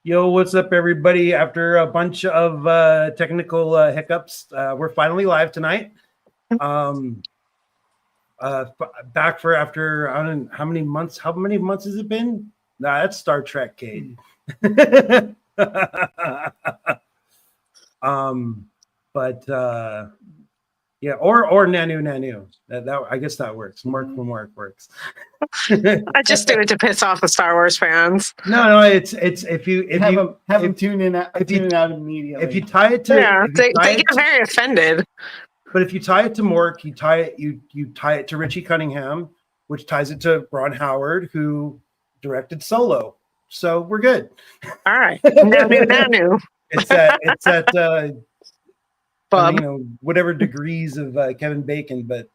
Yo, what's up, everybody? After a bunch of technical hiccups, we're finally live tonight. Back for after I don't know how many months. How many months has it been? Nah, that's Star Trek, Kate. Yeah, or Nanu. That I guess that works. Mark from work works. I just do it to piss off the Star Wars fans. No, it's if you have them tune in out immediately. If you tie it to they get very offended. But if you tie it to Mork, you tie it to Richie Cunningham, which ties it to Ron Howard, who directed Solo. So we're good. All right, Nanu. It's at Bob. Whatever degrees of Kevin Bacon, but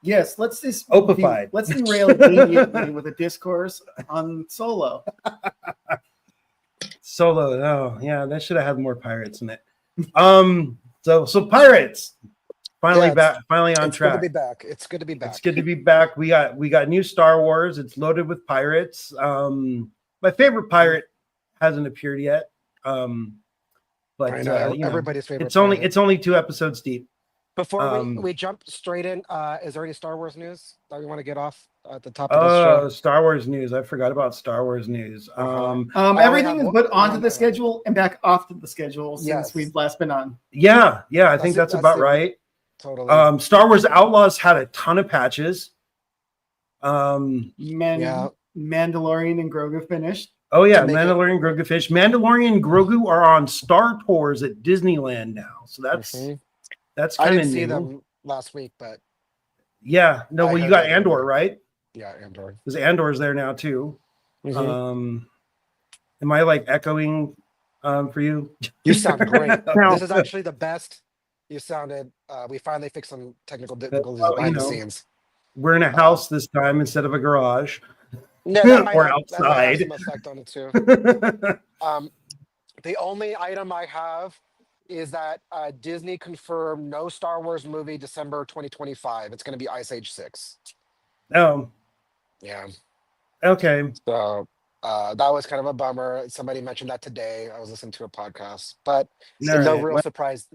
yes, let's just opified. Let's derail immediately with a discourse on Solo. Solo, oh yeah, that should have had more pirates in it. So pirates finally on track. It's good to be back. It's good to be back. We got new Star Wars. It's loaded with pirates. My favorite pirate hasn't appeared yet. But I know, everybody's favorite. It's only 2 episodes deep. Before we jump straight in, is there any Star Wars news that we want to get off at the top of the show? Oh, Star Wars news! I forgot about Star Wars news. Everything is put onto the schedule and back off to the schedule since we've last been on. Yeah, I think that's about right. Totally. Star Wars Outlaws had a ton of patches. Mandalorian and Grogu finished. Oh yeah, Mandalorian, Grogu fish. Mandalorian and Grogu are on Star Tours at Disneyland now, so that's kind of new. I didn't see them last week, but yeah, no. Well, you got Andor, right? Yeah, Andor. Because Andor's there now too. Am I like echoing for you? You sound great. This is actually the best you sounded. We finally fixed some technical difficulties behind the scenes. We're in a house this time instead of a garage. No, or outside. That might have some effect on it too. The only item I have is that Disney confirmed no Star Wars movie December 2025. It's going to be Ice Age 6. Oh. Yeah. Okay. So that was kind of a bummer. Somebody mentioned that today. I was listening to a podcast, but no real surprise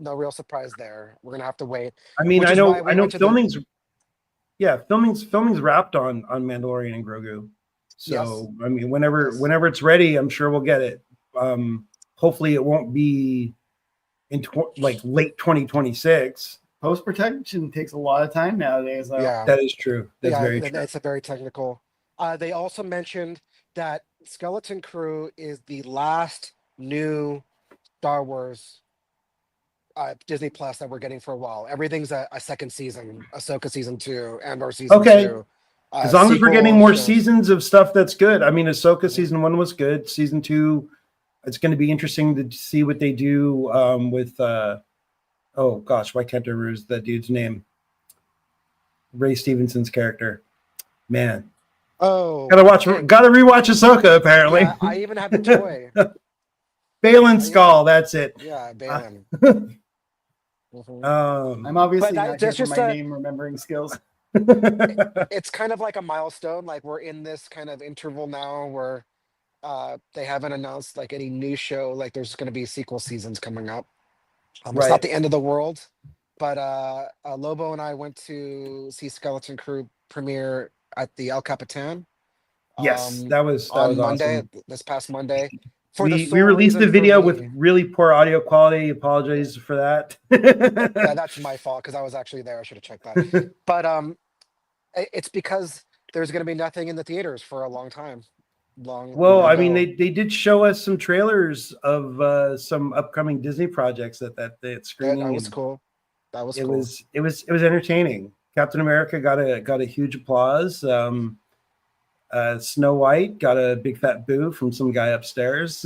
there. We're going to have to wait. I mean, I know filming's wrapped on Mandalorian and Grogu. So yes. I mean, whenever it's ready, I'm sure we'll get it. Hopefully, it won't be in late 2026. Post-production takes a lot of time nowadays. Yeah, that is true. That's very true. It's a very technical. They also mentioned that Skeleton Crew is the last new Star Wars Disney Plus that we're getting for a while. Everything's a second season, Ahsoka season 2, Andor season 2. As long as we're getting more seasons of stuff that's good. I mean, Ahsoka season 1 was good. Season 2, it's going to be interesting to see what they do with. Oh gosh, why can't I remember the dude's name? Ray Stevenson's character. Man. Oh. Gotta rewatch Ahsoka. Apparently. Yeah, I even have the toy. Balin Skull. That's it. Yeah, Balin. I'm obviously not here for my name remembering skills. It's kind of like a milestone. Like we're in this kind of interval now where they haven't announced like any new show. Like there's going to be sequel seasons coming up. It's not the end of the world, but Lobo and I went to see Skeleton Crew premiere at the El Capitan. Yes, that was Monday. Awesome. This past Monday. We released the video with really poor audio quality. Apologize for that. Yeah, that's my fault because I was actually there. I should have checked that. But it's because there's going to be nothing in the theaters for a long time. I mean, they did show us some trailers of some upcoming Disney projects that screening. That was cool. That was cool. Cool. It was entertaining. Captain America got a huge applause. Snow White got a big fat boo from some guy upstairs.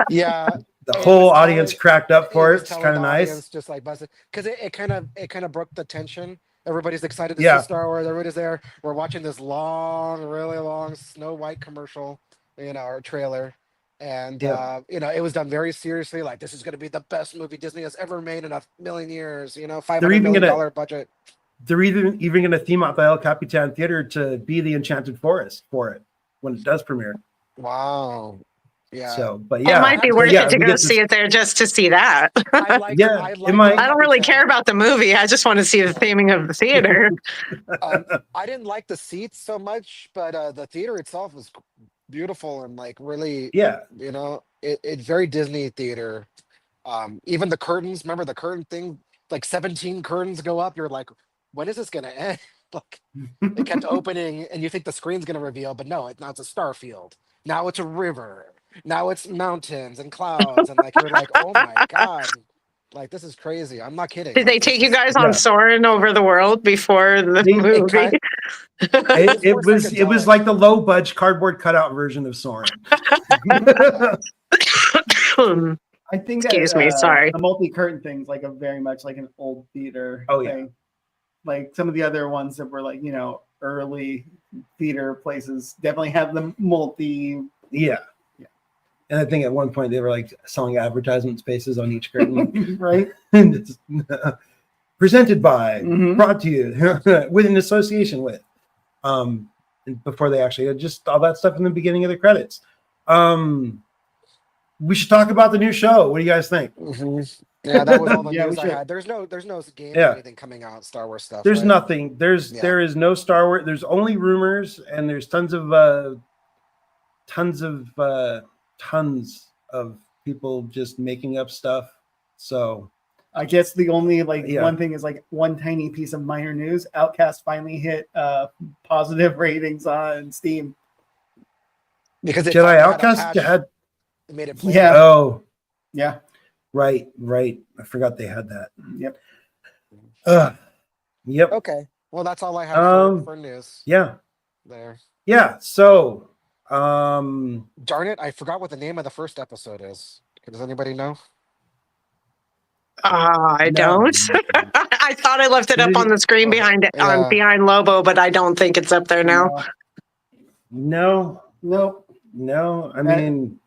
Yeah, the whole audience cracked up for it. It's kind of nice. Just like busted because it kind of broke the tension. Everybody's excited to see Star Wars. Everybody's there. We're watching this really long Snow White commercial, or trailer, and it was done very seriously. Like this is going to be the best movie Disney has ever made in a million years. $500 million budget. They're even going to theme out the El Capitan Theater to be the Enchanted Forest for it when it does premiere. Wow. Yeah. So, but It yeah, might be but worth yeah, it to we go get see it there just to see that. Yeah, I it might. I don't really care about the movie. I just want to see the theming of the theater. I didn't like the seats so much, but the theater itself was beautiful and like really, Yeah, you know, it very Disney theater. Even the curtains, remember the curtain thing? Like 17 curtains go up. You're like, when is this gonna end? Like it kept opening, and you think the screen's gonna reveal, but no, now it's a star field. Now it's a river. Now it's mountains and clouds, and like you're like, oh my god, like this is crazy. I'm not kidding. Did they Like this take you is guys on yeah. soaring over the world before the it movie? kind It, for it a was second it was telling. like the low budget cardboard cutout version of Soren. I think that Excuse me, sorry. the multi-curtain thing's like a very much like an old theater Oh, yeah. thing. Like some of the other ones that were like, early theater places definitely have the multi. Yeah. And I think at one point they were like selling advertisement spaces on each curtain. Right? And it's, presented by, Mhm. brought to you with an association with. And before they actually had just all that stuff in the beginning of the credits. We should talk about the new show. What do you guys think? Mhm. Yeah, that was all the Yeah, we news I should. had. There's no game Yeah. or anything coming out. Star Wars stuff. There's right? nothing. Yeah. There is no Star Wars. There's only rumors, and there's tons of people just making up stuff. So I guess the only Yeah. one thing is like one tiny piece of minor news. Outcast finally hit positive ratings on Steam. Because it Jedi finally had a Outcast patch, had. it made it play. Yeah. Oh, Yeah. right. I forgot they had that. Yep. Yep. Okay. Well, that's all I have for news. Yeah. There. Yeah. So, Darn it! I forgot what the name of the first episode is. Does anybody know? I No. don't. I thought I left it up on the screen behind Yeah. behind Lobo, but I don't think it's up there now. No. Nope. I mean,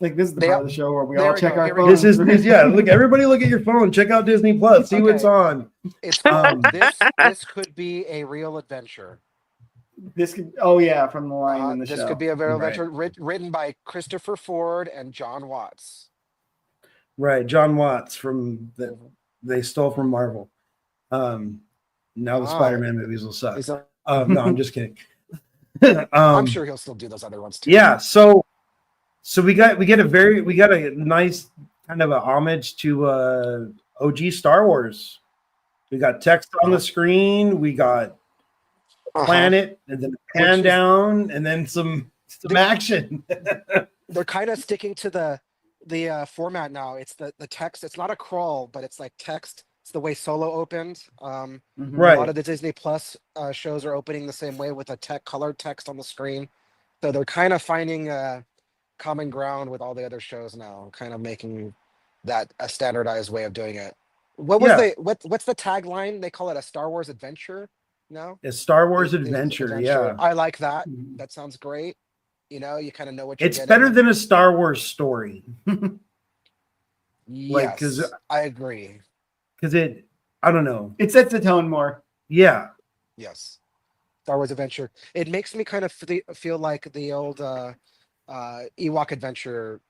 Like this is the They- part of the show where we there all we check go, our here we go. phones. this yeah. Look, everybody, look at your phone. Check out Disney Plus. See what's Okay. on. It's called this could be a real adventure. This could. Oh yeah, from the line in the This show. could be a real Right. adventure written by Christopher Ford and John Watts. Right, John Watts they stole from Marvel. Now the Spider-Man movies will suck. Is that- No, I'm just kidding. I'm sure he'll still do those other ones too. Yeah, so we got a nice kind of a homage to OG Star Wars. We got text on the screen, we got planet, and then a pan down, and then some action. They're kind of sticking to the format now. It's the text. It's not a crawl, but it's like text. It's the way Solo opened. Mhm. A Right. lot of the Disney Plus shows are opening the same way with a colored text on the screen. So they're kind of finding common ground with all the other shows now, kind of making that a standardized way of doing it. What was Yeah. what's the tagline? They call it a Star Wars adventure. No, A Star Wars It- it's adventure, yeah. I like that. Mhm. That sounds great. You know, you kind of know what you're It's getting. better than a Star Wars story. Yes, 'cause- I agree. Because I don't know. It sets the tone more. Yeah. Yes, Star Wars adventure. It makes me kind of feel like the old Ewok adventure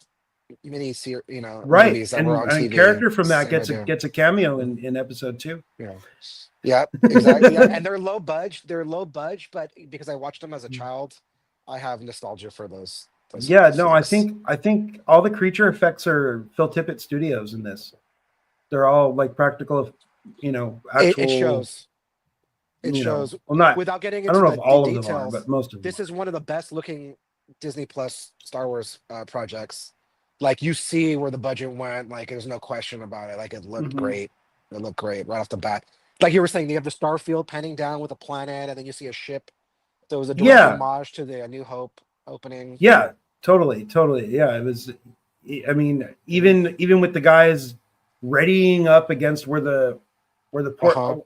mini series, Right. movies that And were on a TV. character from that Same gets a cameo in episode 2. Yeah, exactly. Yeah. And they're low budge. But because I watched them as a child, I have nostalgia for those. Yeah, no, I things. think all the creature effects are Phil Tippett Studios in this. They're all like practical, actual. It shows. It you know, shows. well, not. Without getting I into don't know the if all of details, them are, but most of them. this is one of the best looking Disney Plus Star Wars projects. Like you see where the budget went. Like there's no question about it. Like it looked Mhm. great. It looked great right off the bat. Like you were saying, you have the star field panning down with a planet, and then you see a ship. So it was a direct Yeah. homage to the A New Hope opening. Yeah, totally. Yeah, it was. I mean, even with the guys readying up against where the port. Uh-huh.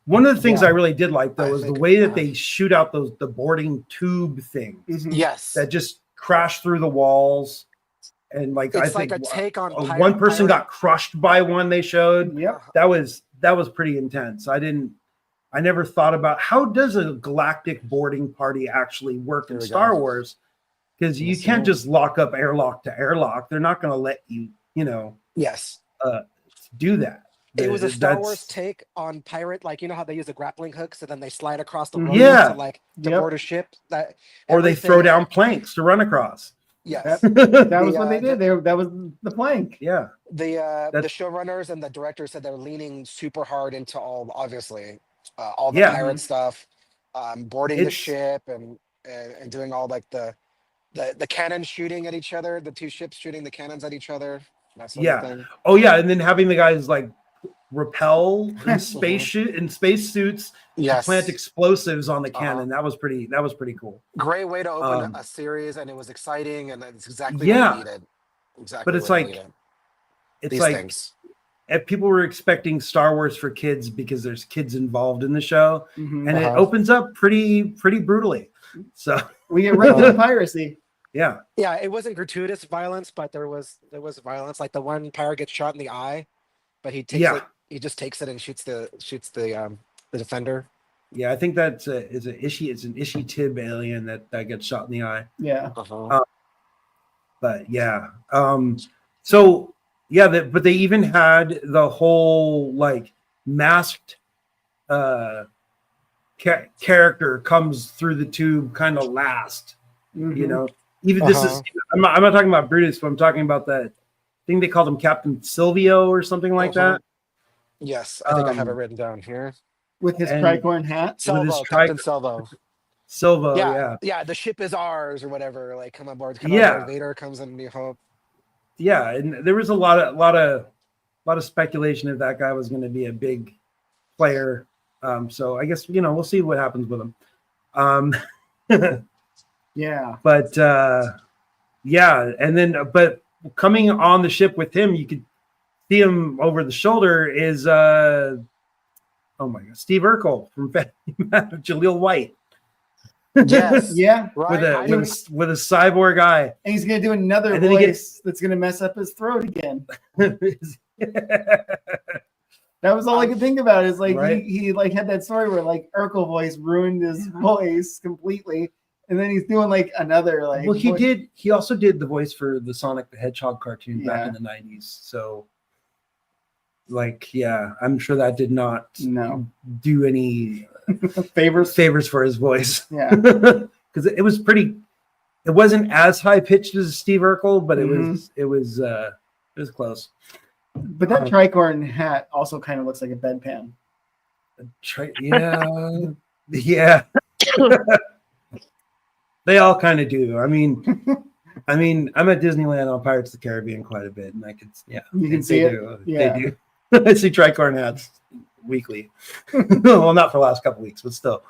One of the things Yeah. I really did like though I was the think- way that they shoot out the boarding tube thing Mhm. Yes, that just crashed through the walls, and like I it's like think a take on one person got crushed by one they showed. Yep. That was pretty intense. I never thought about how does a galactic boarding party actually work There in we Star go. Wars, because you Yes, can't sir. just lock up airlock to airlock. They're not going to let you, Yes. do that. It was a Star That's- Wars take on pirate, like you know how they use the grappling hooks and then they slide across the Mhm. rope Yeah. to like to Yep. board a ship. That or they throw everything- down planks to run across. Yes. That was what they The, did. That was the plank. Yeah. the That's- showrunners and the director said they're leaning super hard into obviously all the Yeah. pirate stuff, boarding the It's- ship and doing all like the cannon shooting at each other, the two ships shooting the cannons at each other, that sort Yeah. of thing. Oh yeah, and then having the guys like rappel in space suits Yes. to plant explosives on the Uh-huh. cannon. That was pretty cool. Great way to open Um, a series, and it was exciting, and it's exactly Yeah. what we needed. Exactly. But it's what we like- needed. It's These like things. if people were expecting Star Wars for kids because there's kids involved in the show, Mhm. and it Uh-huh. opens up pretty brutally. So We get right to the piracy. yeah, Yeah, it wasn't gratuitous violence, but there was violence. Like the one pirate gets shot in the eye, but he takes Yeah. it. He just takes it and shoots the defender. yeah, I think that's it's an Ishi Tib alien that gets shot in the eye. Yeah. But yeah, so yeah, but they even had the whole like masked character comes through the tube kind of last. Mhm. Even this is I'm not talking about Brutus, but I'm talking about that thing they called him Captain Silvio or something like Uh-huh. that. Yes, I think I have it Um, written down here. With his And- tricorn hat. Salvo, his Captain Salvo. Silvo, Yeah, yeah. yeah. The ship is ours, or whatever. Like, come aboard. Yeah. Darth Vader comes in New Hope. Yeah, and there was a lot of speculation if that guy was going to be a big player. So I guess we'll see what happens with him. Yeah. But yeah, and then but coming on the ship with him, you could see him over the shoulder is oh my god, Steve Urkel from Jaleel White Yes. Yeah. Right. with a cyborg eye. And he's gonna do another And then he voice that's gonna mess up his throat again. That was all I could think about. Is like Right. he like had that story where like Urkel voice ruined his voice completely, and then he's doing like another like. Well, voice. he also did the voice for the Sonic the Hedgehog cartoon back Yeah. in the 90s. So like, yeah, I'm sure that did not No. do any favors. for his voice. Yeah. Because it wasn't as high pitched as Steve Urkel, but Mm-hmm. it was close. But that tricorn hat also kind of looks like a bedpan. Yeah. Yeah. They all kind of do. I mean, I'm at Disneyland on Pirates of the Caribbean quite a bit, and I could, yeah, You can they see it? do. Yeah. They do. I see tricorn hats weekly. Well, not for the last couple weeks, but still,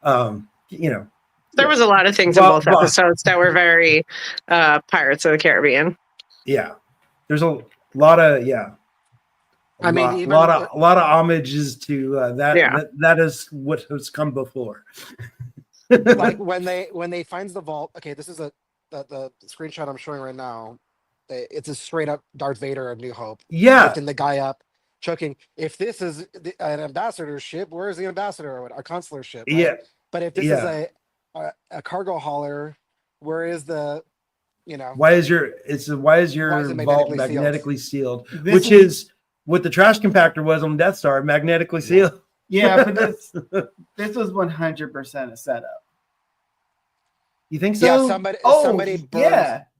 There was a lot of things in Well, both episodes that were very Pirates of the Caribbean. yeah. There's a lot of I mean, a even lot of homages to that. Yeah. That is what has come before. Like when they finds the vault. Okay, this is the screenshot I'm showing right now. It's a straight up Darth Vader of New Hope. Yeah. Lifting the guy up, choking. If this is an ambassador ship, where is the ambassador or a consular ship? Right? Yeah. But if this Yeah. is a cargo hauler, where is the, Why is your vault magnetically magnetically sealed? This Which is what the trash compactor was on Death Star, magnetically sealed. Yeah, but this was 100% a setup. You think so? yeah, somebody burned, somebody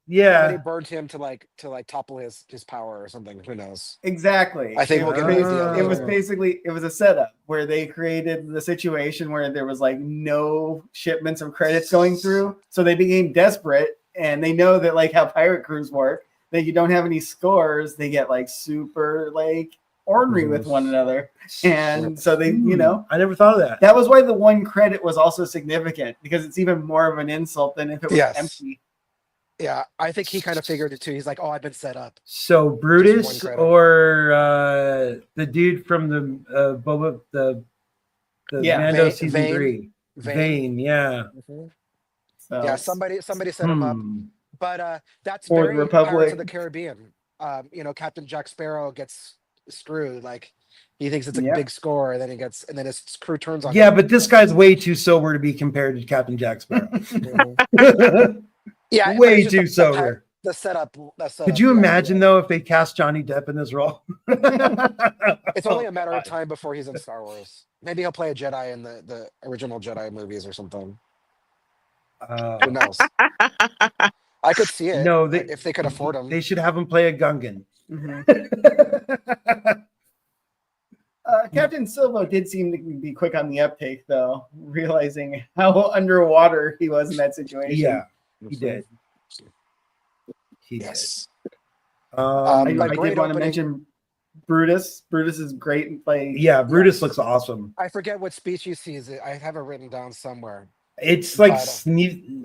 Yeah. burned him to like topple his power or something. Who knows? Exactly. I think it we'll was, get into basi- the it was other- basically it was a setup where they created the situation where there was like no shipments of credits going through, so they became desperate, and they know that like how pirate crews work, that you don't have any scores, they get like super like ornery with one another, and so they I never thought of that. that was why the one credit was also significant, because it's even more of an insult than if it was Yes. empty. Yeah, I think he kind of figured it too. He's like, oh, I've been set up. So Just Brutus one credit. or the dude from the Boba the Yeah, Mando Vane- season Vane. 3. Vane, yeah. Mhm. So Yeah, somebody set him up. Hmm. But that's Or the very Republic. Pirates of the Caribbean. Captain Jack Sparrow gets screwed. Like he thinks it's a Yeah. big score, and then his crew turns on Yeah, him. but this guy's way too sober to be compared to Captain Jack Sparrow. Mhm. Yeah, but way it's just too sober. the setup. Could you imagine though if they cast Johnny Depp in this role? It's only a matter of God. time before he's in Star Wars. Maybe he'll play a Jedi in the original Jedi movies or something. Who knows? I could see it. No, If they could afford him. they should have him play a Gungan. Captain Silvo did seem to be quick on the uptake, though, realizing how underwater he was in that situation. Yeah, he did. He Yes. did. I But did great want to opening. mention Brutus. Brutus is great in play. Yeah, Brutus looks awesome. I forget what species he is. I have it written down somewhere. It's like But,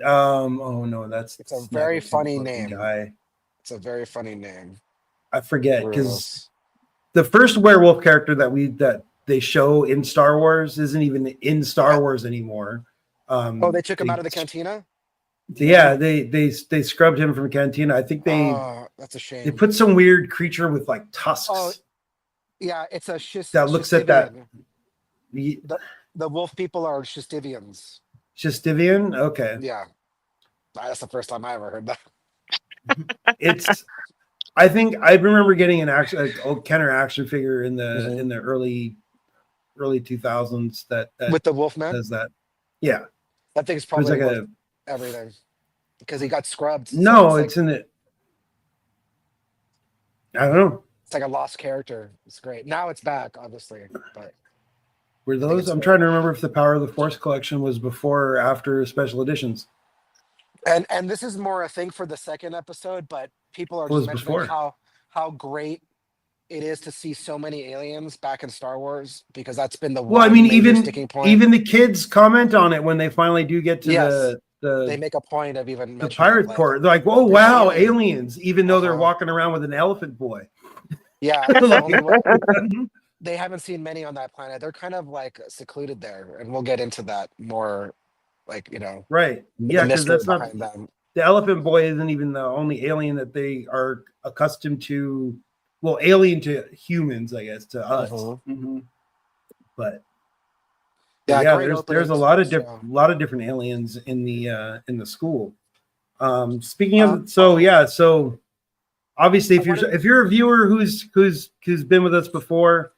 oh no, that's It's a very Snuggles, funny fucking name. guy. It's a very funny name. I forget because Brutus. the first werewolf character that they show in Star Wars isn't even in Star Wars anymore. Oh, they took him out of the cantina? Yeah, they scrubbed him from Cantina. I think Oh, that's a shame. they put some weird creature with like tusks Oh, yeah, it's a that looks at that. The wolf people are Shistivians. Shistivian? Okay. Yeah. That's the first time I ever heard that. It's I think I remember getting an old Kenner action figure in the Mhm. in the early 2000s that With the Wolfman? does that. Yeah. That thing's It was probably like worth everything. Because he got scrubbed. So no, it's it's in it. I don't know. it's like a lost character. It's great. Now it's back, obviously. But Were think those? it's I'm great. trying to remember if the Power of the Force collection was before or after special editions. and this is more a thing for the second episode, but people are It was just mentioning before. how great it is to see so many aliens back in Star Wars, because that's been the Well, I one mean, major sticking point. even the kids comment on it when they finally do get to Yes. They the make a point of even the mentioning pirate like, court. They're like, "Oh there's wow, aliens." aliens!" Even though they're Uh-huh. walking around with an elephant boy. Yeah, it's the only one. They haven't seen many on that planet. They're kind of like secluded there, and we'll get into that more, like Right? the Yeah, because mystery that's not behind them. the elephant boy isn't even the only alien that they are accustomed to. Well, alien to humans, I guess, to us. Mhm. But Yeah, yeah, great there's a openings, lot of so- lot of different aliens in the school. Speaking of, so obviously, if you're a viewer who's been with us before,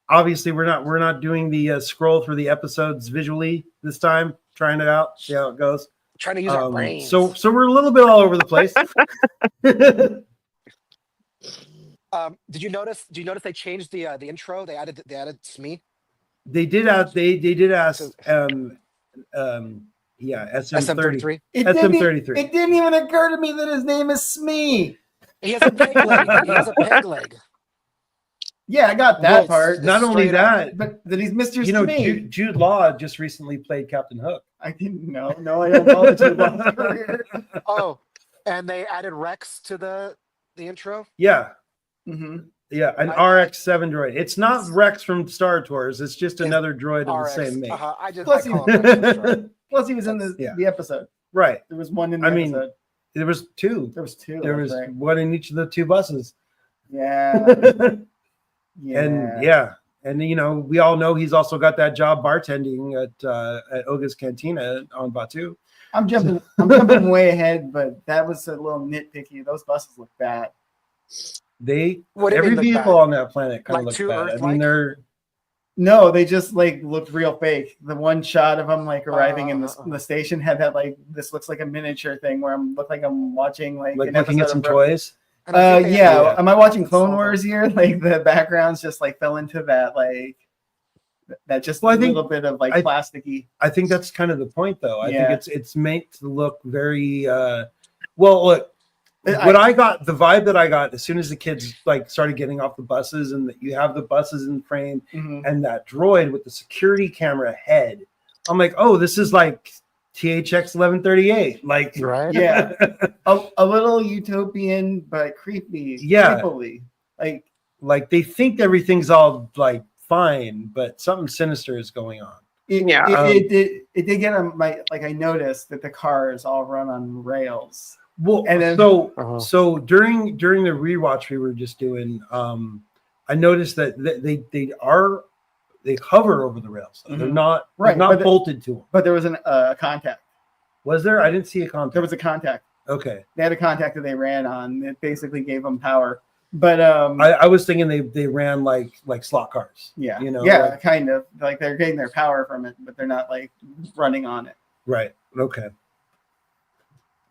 obviously we're not doing the scroll through the episodes visually this time. Trying it out, see how it goes. Trying to use our brains. So we're a little bit all over the place. Did you notice they changed the intro? They added Smee. They did ask SM30. SM33. SM33. It didn't even occur to me that his name is Smee. He has a peg leg. He has a peg leg. Yeah, I got that Well, part. not only straight up. that, But that he's Mr. you know, Smee. Jude Law just recently played Captain Hook. I didn't know. No, I don't follow Jude Law's career. Oh, and they added Rex to the intro. Yeah, Mm-hmm. yeah, an I- RX-7 droid. It's not Rex from Star Tours. It's just another droid of the RX. same make. I just Plus I call him Rex for short. Plus, he was in Yeah. the episode. Right. There was one in the I mean, episode. There was two. There was two. There that's was right. one in each of the two buses. Yeah. Yeah. And you know, we all know he's also got that job bartending at Oga's Cantina on Batu. I'm jumping way ahead, but that was a little nitpicky. Those buses look bad. What do you Every mean look vehicle bad? on that planet kind of Like looks too bad. I mean, Earth-like? they're No, they just like looked real fake. The one shot of them like arriving in the station had that like this looks like a miniature thing where I'm look like I'm watching like an looking at episode some of toys. And I think they yeah. Yeah. Am I watching Clone Solve Wars here? Like the backgrounds just like fell into that like that just Well, I a think- little bit of like I- plasticky. I think that's kind of the point, though. I Yeah. think it's meant to look very well. Look, I- what I got, the vibe that I got as soon as the kids like started getting off the buses, and that you have the buses in frame, Mhm. and that droid with the security camera head. I'm like, oh, this is like THX 1138. Like, Right. Yeah. A little utopian but creepy. Yeah. Creepily. Like like they think everything's all like fine, but something sinister is going on. Yeah. It did get on my like I noticed that the cars all run on rails. Well, And then- so during the rewatch we were just doing, I noticed that they hover over the rails. They're Mhm. not Right, not but bolted to them. But there was a contact. Was there? I didn't see a contact. There was a contact. Okay. They had a contact that they ran on. It basically gave them power. But I was thinking they ran like slot cars. yeah, You know, yeah, like- kind of like they're getting their power from it, but they're not like running on it. Right. Okay.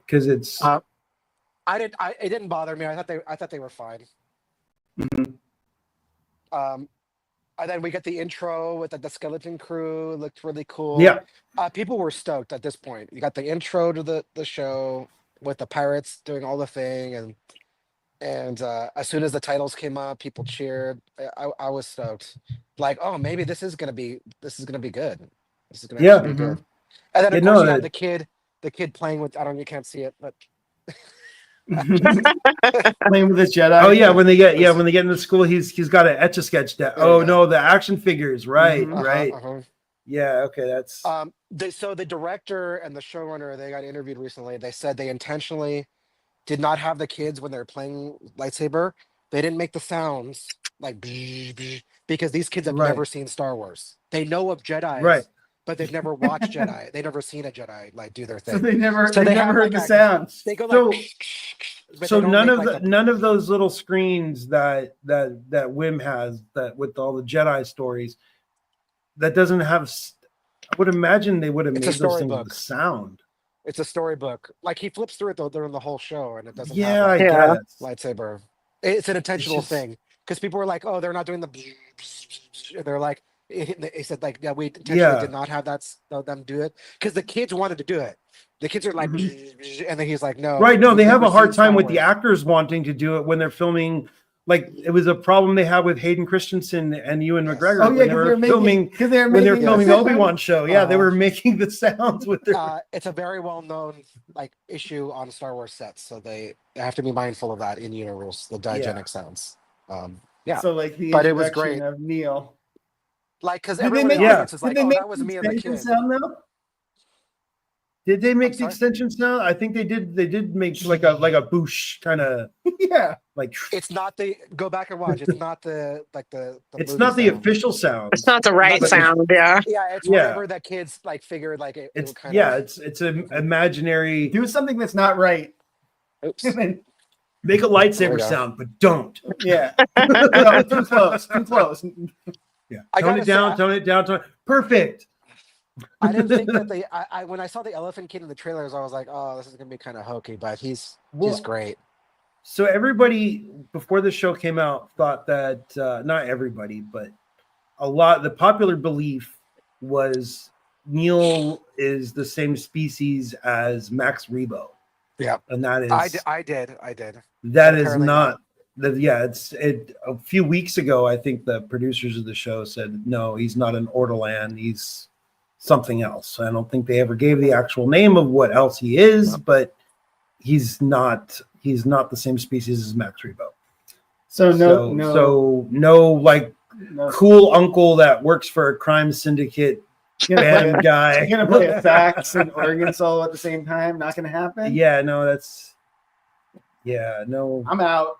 Because it's It didn't bother me. I thought they were fine. Mhm. And then we get the intro with the skeleton crew. It looked really cool. yeah. People were stoked at this point. You got the intro to the show with the pirates doing all the thing, and as soon as the titles came up, people cheered. I was stoked. Like, oh, maybe this is gonna be good. This is gonna Yeah. actually be good. And then of You course know, you have the kid playing with. I don't. You can't see it, but Playing with this Jedi. Oh yeah, when they get into school, he's got an etch a sketch. Oh Yeah. no, the action figures. Right. Mhm. Right. Uh-huh. Yeah. Okay. That's So the director and the showrunner, they got interviewed recently. They said they intentionally did not have the kids when they were playing lightsaber. They didn't make the sounds like because these kids have Right. never seen Star Wars. They know of Jedi, right. but they've never watched Jedi. They've never seen a Jedi like do their So thing. they never So they have, heard like, the a- sounds. They go So- like. But So they don't none make, of like, none of those little screens that Wim has that with all the Jedi stories that doesn't have. I would imagine they would have It's made a those things storybook. with sound. It's a storybook. Like he flips through it though during the whole show, and it doesn't Yeah, I have Yeah. guess. lightsaber. It's an intentional just- thing because people were like, "Oh, they're not doing the." They're like, they said like, "Yeah, we intentionally Yeah. did not have them do it because the kids wanted to do it. The kids are like, and then he's like, "No." Right. No, you've they have never a hard seen Star time with the Wars." actors wanting to do it when they're filming. Like it was a problem they had with Hayden Christensen and Ewan Yes. McGregor Oh when yeah, they were filming because they're when they were making filming the the Obi-Wan show. Yeah, they Uh-huh. were making the sounds with their. It's a very well known like issue on Star Wars sets, so they have to be mindful of that in universe, the diegenic sounds. Yeah, So like the But it was introduction great. of Neil. like because Did they everyone in make the Yeah. audience is like, "Oh, that was me and the extension kid." sound though? Did they make I'm the sorry? extension sound? I think they did. They did make like a boosh kind of Yeah. like. It's not the go back and watch. It's not the like the. It's movie not the sound. official sound. It's not the right But- sound. Yeah. Yeah, it's Yeah. whatever that kids like figured like it It's would kind yeah. of. It's an imaginary. Do something that's not right. Oops. Make a There we lightsaber go. sound, but don't. Yeah. No, too close. Too close. Yeah. I Tone gotta it down. say, Tone it down. Perfect. I didn't think that they. I when I saw the elephant kid in the trailers, I was like, "Oh, this is gonna be kind of hokey," but he's Well, great. So everybody before the show came out thought that not everybody, but a lot. The popular belief was Neil is the same species as Max Rebo. Yeah. And that is I did. that is Apparently not that. Yeah, a few weeks ago. I think the producers of the show said no, he's not an Ortolan. He's something else. I don't think they ever gave the actual name of what else he is, but he's not the same species as Max Rebo. So No like no. cool uncle that works for a crime syndicate bad guy. You're gonna play a sax and organ solo at the same time. Not gonna happen. Yeah, no, that's no. I'm out.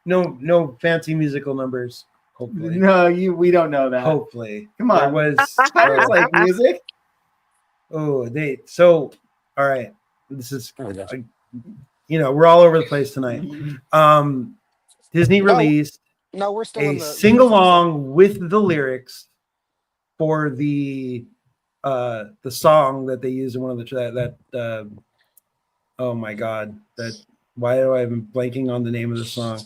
no fancy musical numbers. Hopefully, No, we don't know that. hopefully. Come on. There was. Pirates like music. Oh, all right. This is There we go. we're all over the place tonight. Disney No, released No, we're still in a the sing along with the lyrics for the song that they used in one of the oh my god, why do I am blanking on the name of the song?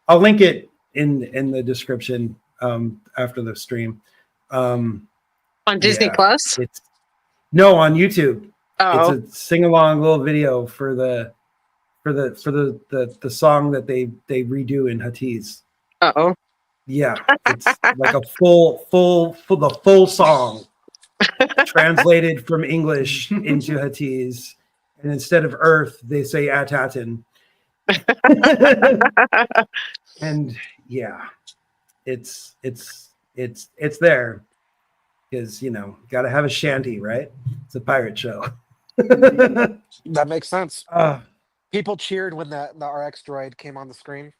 I'll link it in the description after the stream. On Disney Yeah. Plus. It's on YouTube. Oh, It's a sing along little video for the song that they redo in Huttese. oh. Yeah, it's like a the full song translated from English into Huttese, and instead of Earth, they say Atatin. And yeah, it's there because got to have a shanty, right? It's a pirate show. That makes sense. People cheered when the RX droid came on the screen.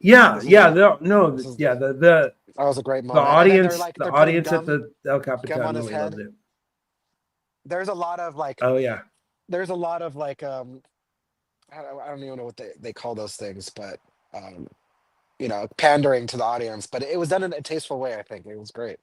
Yeah, yeah, the That was a great moment. And then audience, they're putting at gum- the El gum on Capitan his really loved head. it. There's a lot of like Oh yeah, there's a lot of like I don't even know what they call those things, but pandering to the audience. But it was done in a tasteful way. I think it was great.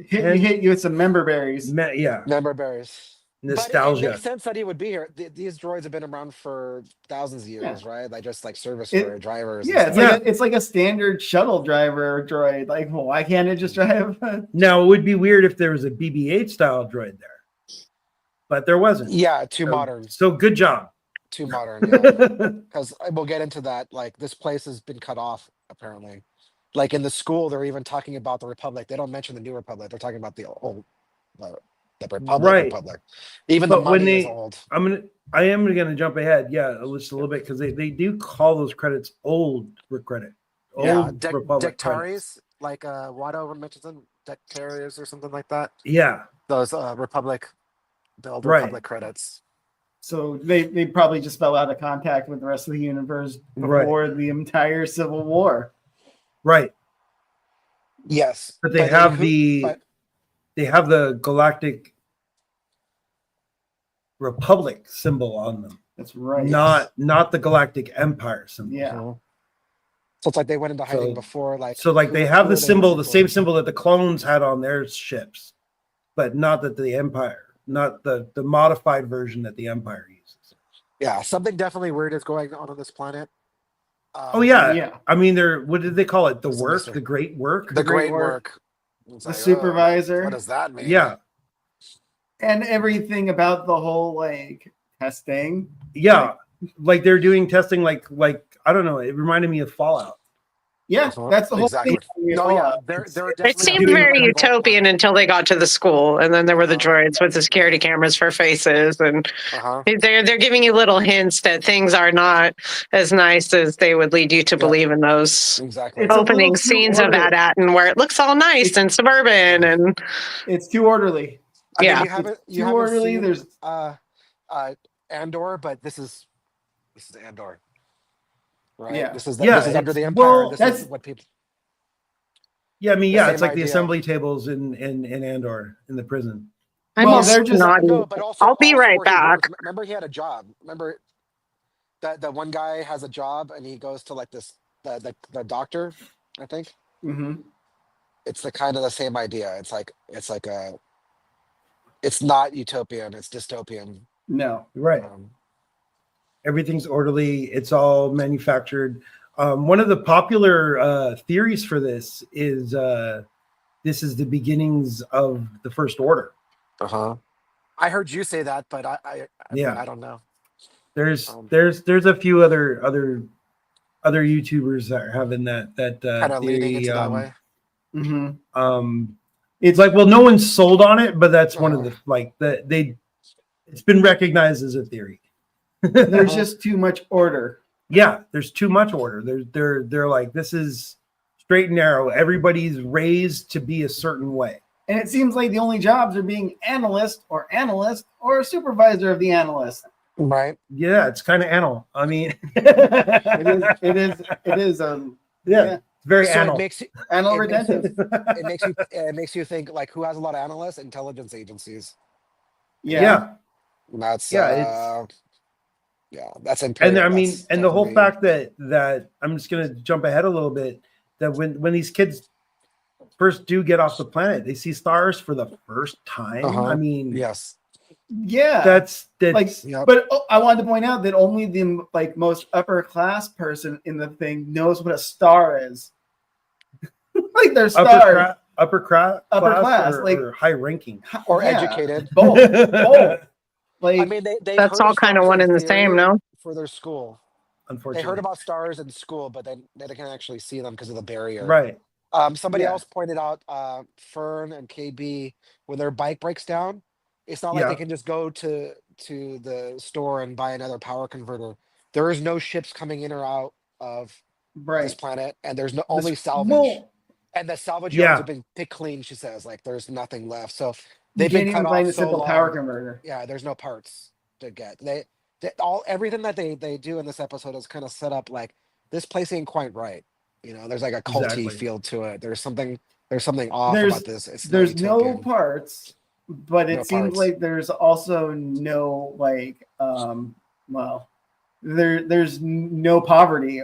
Hit you with some member berries. Yeah, Member berries. But it nostalgia. makes sense that he would be here. These droids have been around for thousands of years, right? Like just like service It- for drivers. Yeah, and it's stuff. like it's like a standard shuttle driver droid. Like, well, why can't it just drive? Now it would be weird if there was a BB-8 style droid there, but there wasn't. Yeah, too So- modern. So good job. Too modern. Yeah, because we'll get into that. Like this place has been cut off apparently. Like in the school, they're even talking about the Republic. They don't mention the New Republic. They're talking about the old, the Republic. Right. Republic. Even But the when money is they- old. I am gonna jump ahead, just a little bit, because they do call those credits old credit. Old Republic credits. Dectaries, like Watto mentions them, Dectaries or something like that. Yeah, Those Republic, the old Right. Republic credits. So they probably just fell out of contact with the rest of the universe before the entire Civil War. right. Yes, But they have but- they have the Galactic Republic symbol on them, That's right. not the Galactic Empire symbol. Yeah. So it's like they went into hiding So- before, like So like they have who the are they symbol, looking the for? same symbol that the clones had on their ships, but not that the Empire, not the modified version that the Empire uses. Yeah, something definitely weird is going on this planet. Oh yeah. Yeah. I mean, what did they call it? The It's a work, mystery. the great work. the great great work. work. It's The like, supervisor. what does that mean? Yeah, And everything about the whole like testing. yeah. Like they're doing testing, like I don't know. It reminded me of Fallout. Yeah, that's the whole Exactly. thing. No, yeah, they're It definitely seemed doing very that. utopian until they got to the school, and then there were the droids with the security cameras for faces, and Uh-huh. they're giving you little hints that things are not as nice as they would lead you to believe in those Exactly. It's a opening little too scenes of ordered. AT-AT, where it looks all nice and suburban, and It's too orderly. I mean, yeah. you Too haven't orderly. seen, There's Andor, but this is Andor, right? Yeah. This is Yeah, this is under the it's- Empire. well, This that's- is what people. Yeah, I mean, The yeah, same it's like the idea. assembly tables in Andor in the prison. I'm Well, all they're just- snotty. No, but also I'll be also right where he back. goes- remember, he had a job. Remember that the one guy has a job and he goes to like this the doctor. I think Mm-hmm. it's the kind of the same idea. It's like it's not utopian. It's dystopian. No. Right. Everything's orderly. It's all manufactured. One of the popular theories for this is the beginnings of the First Order. I heard you say that, but I don't know. There's Um, there's a few other YouTubers that are having that Kind of leaning theory. into that way. Mm-hmm. It's like, well, no one's sold on it, but that's one of the it's been recognized as a theory. There's just too much order. Yeah, there's too much order. They're like, this is straight and narrow. Everybody's raised to be a certain way. And it seems like the only jobs are being analyst or supervisor of the analyst. Right. Yeah, it's kind of anal. I mean, It is yeah, it's very So anal. it makes you anal It makes retentive. it makes you think like who has a lot of analysts? Intelligence agencies. Yeah. And that's Yeah, that's And imperial. I mean, That's and the whole definitely- fact that I'm just gonna jump ahead a little bit, that when these kids first do get off the planet, they see stars for the first time. I mean, yes. Yeah. that's Like, Yep. but I wanted to point out that only the most upper class person in the thing knows what a star is. Like they're stars. upper class, or high ranking. Or Yeah. educated. Both. Both. Like I mean, they That's heard all kind of stars one in and the theory same, no? For their school, they Unfortunately, heard about stars in school, but they can't actually see them because of the barrier. right. Somebody Yeah. else pointed out Fern and KB, when their bike breaks down, it's not like Yeah. they can just go to the store and buy another power converter. There is no ships coming in or out of this right. planet, and there's no only This- salvage. well, And the salvage Yeah. yards have been picked clean. She says, like, there's nothing left. So you they've can't been even cut find off a so simple long. power converter. Yeah, there's no parts to get. They everything that they do in this episode is kind of set up like this place ain't quite right. You know, there's like a culty Exactly. feel to it. There's something off There's- about this. It's not There's no utopian. parts. but it No seems parts. like there's also no like there's no poverty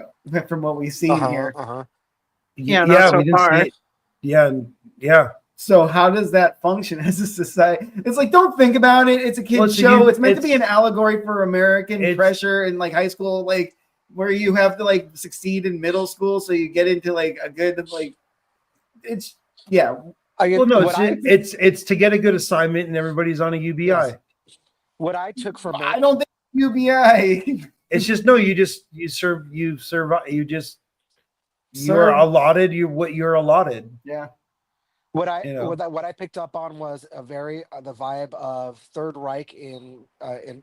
from what we've seen here. Yeah, not so we didn't see far. it. Yeah. So how does that function as a society? It's like, don't think about it. It's a kid's Well, so show. you- It's meant to be it's- an allegory for American it's- pressure in like high school, like where you have to like succeed in middle school, so you get into like a good like. It's Well, no, it's to get a good assignment, and everybody's on a UBI. Yes. What I took from I it, don't think UBI. It's just no. You survive. You're Serve. allotted. You're allotted. Yeah. what I you know. what I picked up on was a very the vibe of Third Reich in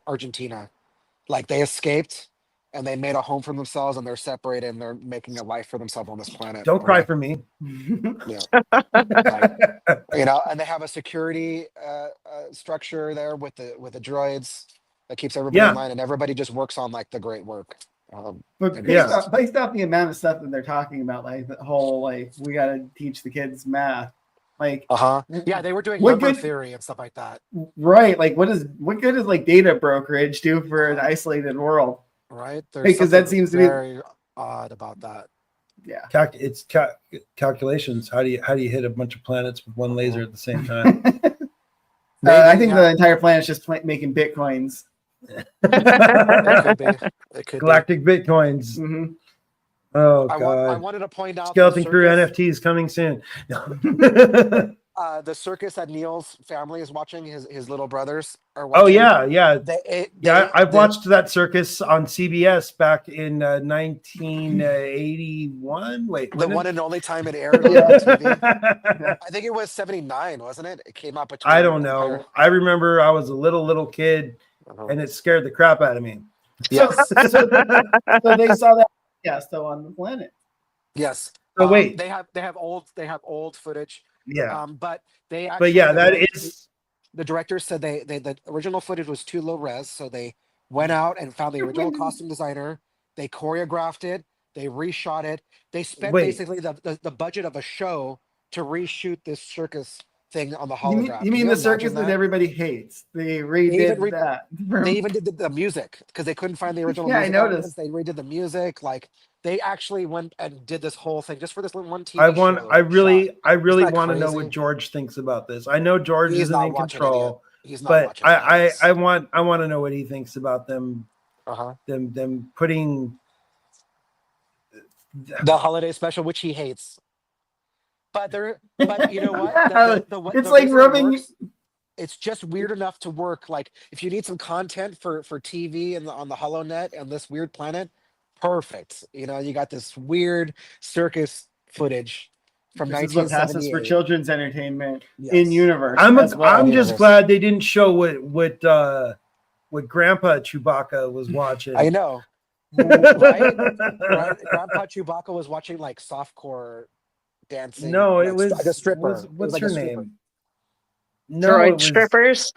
Argentina. Like they escaped and they made a home for themselves, and they're separated and they're making a life for themselves on this planet. Don't cry for me. Like, you know, and they have a security structure there with the droids that keeps everybody Yeah. in line, and everybody just works on like the great work. But Yeah. based off the amount of stuff that they're talking about, like the whole like we got to teach the kids math, like Yeah, they were doing What number good- theory and stuff like that. right, like what good is like data brokerage do for an isolated world? Right? Because that something seems to be- very odd about that. Yeah. It's calculations. How do you hit a bunch of planets with one laser at the same time? I think the entire planet's just making bitcoins. It could be. It could Galactic bitcoins. Mhm. Oh be. I god. wanted to point out Skeleton the Crew circus, NFTs coming soon. the circus that Neil's family is watching. His little brothers are Oh watching. yeah. I've they- watched that circus on CBS back in 1981. Wait, the when one did- and only time it aired on Yeah. TV. I think it was 79, wasn't it? It came out between. I don't know. I remember I was a little kid, and it scared the crap out of me. Yes. So they saw that still on the planet. Yes. So wait, they have old footage. yeah, But they actually, but yeah, the that director- is the director said the original footage was too low res, so they went out and found the original costume designer. They choreographed it. They reshot it. They spent Wait. basically the budget of a show to reshoot this circus thing on the You hologram. mean Can the circus imagine that everybody hates? They redid that. They even did the music because they couldn't find the original. Yeah, I music noticed. elements. They redid the music. Like they actually went and did this whole thing just for this one TV I show really shot. want to know crazy? what George thinks about this. I know George He's isn't not in watching control, He's not but watching any of this. I want to know what he thinks about them them putting the holiday special, which he hates. But you know what? It's the like reason it rubbing- works, it's just weird enough to work. Like if you need some content for TV and on the HoloNet and this weird planet, perfect. You know, you got this weird circus footage from This is what passes 1978. for children's entertainment Yes. in universe. I'm as well. just Universe. glad they didn't show what Grandpa Chewbacca was watching. I know. Right? Grandpa Chewbacca was watching like softcore dancing. No, like, it was like a stripper. What's It was like her a stripper. name? No, Droid it was- strippers.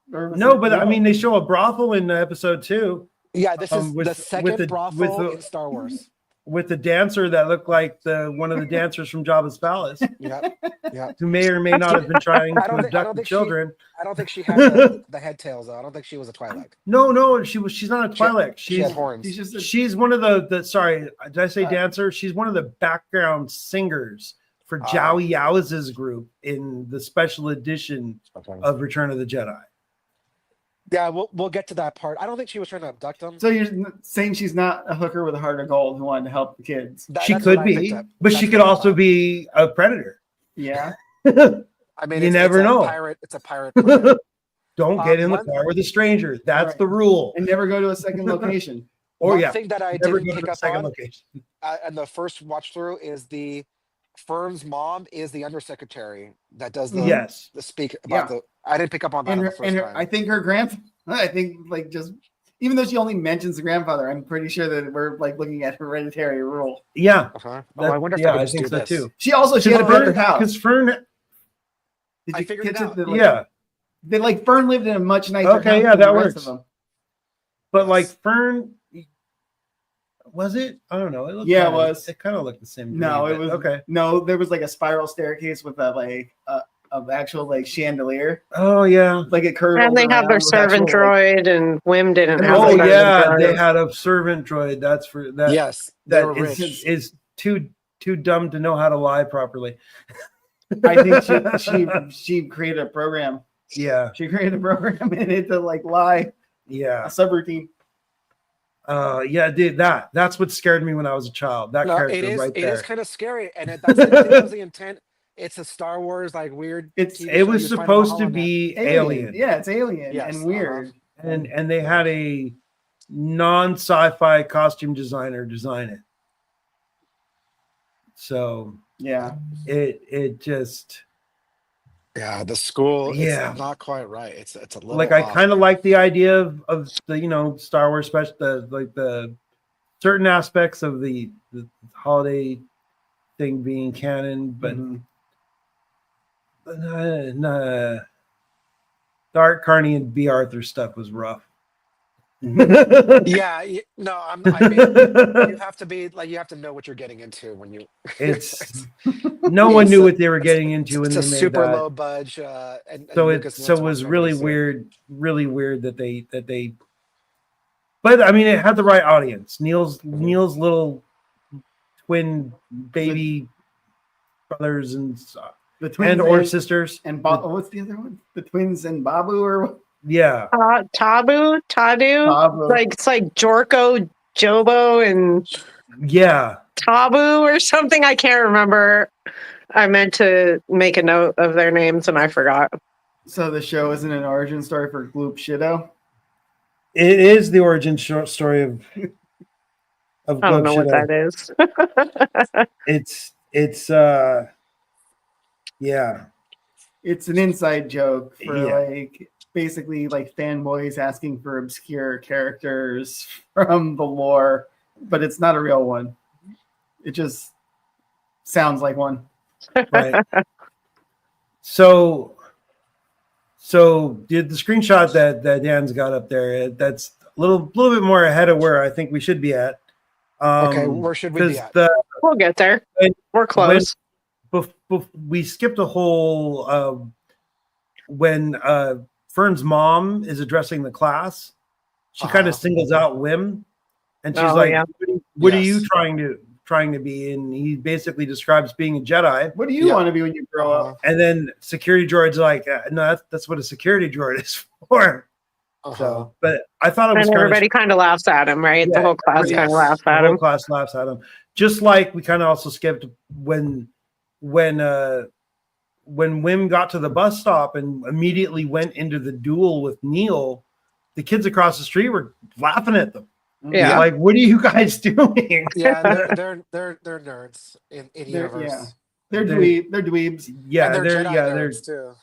No, but I mean, they show a brothel in episode 2 Yeah, this is with- the with second the- brothel with the- in Star Wars. with the dancer that looked like one of the dancers from Jabba's palace, Yeah, yeah. who may or may not have been trying I to don't think- I abduct don't the think she- children. I don't think she had the head tails though. I don't think she was a Twi'lek. No, she's not a Twi'lek. She had She's horns. He's just a, she's one of the sorry, did I say dancer? She's one of the background singers for Oh. Jowie Yowz's group in the special edition Okay. of Return of the Jedi. Yeah, we'll get to that part. I don't think she was trying to abduct them. so you're saying she's not a hooker with a heart of gold who wanted to help the kids? That- She that's could what I picked be, up. but That's she could what I also thought. be a predator. Yeah. I mean, you it's never a know. Pirate, it's a pirate. plane. Don't get in the one- car with a stranger. That's Right. the rule. And never go to a second location. Or One yeah, thing that I never didn't go to pick a up second on location. and the first watch through is the Fern's mom is the undersecretary that does the Yes. the speak about the. I didn't pick up on that And, on her, the first and her, time. I think her grandfather, I think like just, even though she only mentions the grandfather, I'm pretty sure that we're like looking at hereditary rule. Yeah. Oh, that- I wonder if yeah, I could I just think do so this. too. She had a better house. Because Fern, Did I you figured it catch out. that, like, yeah, They like Fern lived in a much nicer Okay, house yeah, than that the rest works. of them. but like Fern, was it? I don't know. It looked Yeah, it was. It kind of looked the same. to No, me, it but was okay. No, there was like a spiral staircase with a like a actual like chandelier, Oh yeah. like it curved. And they have their servant droid, and Wim didn't have Oh a servant yeah, droid. they had a servant droid. That's for that. Yes, they that were is, rich. is too dumb to know how to lie properly. I think she created a program. Yeah, She created a program in it to like lie, yeah. a subroutine. Yeah, dude, that's what scared me when I was a child. That No, character it is. right It there. is kind of scary, and I think that was the intent. It's a Star Wars like weird. It's TV It show. was You find on supposed to Holonet. be alien. Yeah, it's alien Yes, and weird. And they had a non-sci-fi costume designer design it. So Yeah. it just Yeah, the school. Yeah. It's not quite right. It's a little like I off. kind of like the idea of the Star Wars special, the certain aspects of the holiday thing being canon, but Mhm. the Art Carney and B. Arthur stuff was rough. Yeah, no, I mean, you have to be like you have to know what you're getting into when you. It's no one knew what they were getting into when It's they a made super that. low budge, and So Lucas it wants was to really make it weird that they. But I mean, it had the right audience. Neil's little twin baby brothers and twins or sisters and what's the other one? The twins and Babu or yeah. Tadu, Babu. like it's like Jorko, Jobo, and Yeah. Tabu or something. I can't remember. I meant to make a note of their names and I forgot. So the show isn't an origin story for Gloop Shido. It is the origin short story of I don't know what Globe that is. It's yeah. It's an inside joke for Yeah. like basically like fanboys asking for obscure characters from the lore, but it's not a real one. It just sounds like one. Right. So did the screenshot that Dan's got up there, that's a little bit more ahead of where I think we should be at. Okay, where should we be at? We'll get there. We're close. We skipped a whole when Fern's mom is addressing the class. She kind of singles out Wim, and she's like, yeah. "What are you trying to be?" And he basically describes being a Jedi. What do you want to be when you grow up? And then security droid's like, "No, that's what a security droid is for." So, but I thought it was and everybody kind of laughs at him, right? Yeah, The whole class kind of laughs at the him. whole class laughs at him. Just like we kind of also skipped when Wim got to the bus stop and immediately went into the duel with Neil, the kids across the street were laughing at them. Yeah. Like, what are you guys doing? Yeah, they're nerds in universe. Yeah. They're dweebs. Yeah, And they're Jedi yeah, nerds too.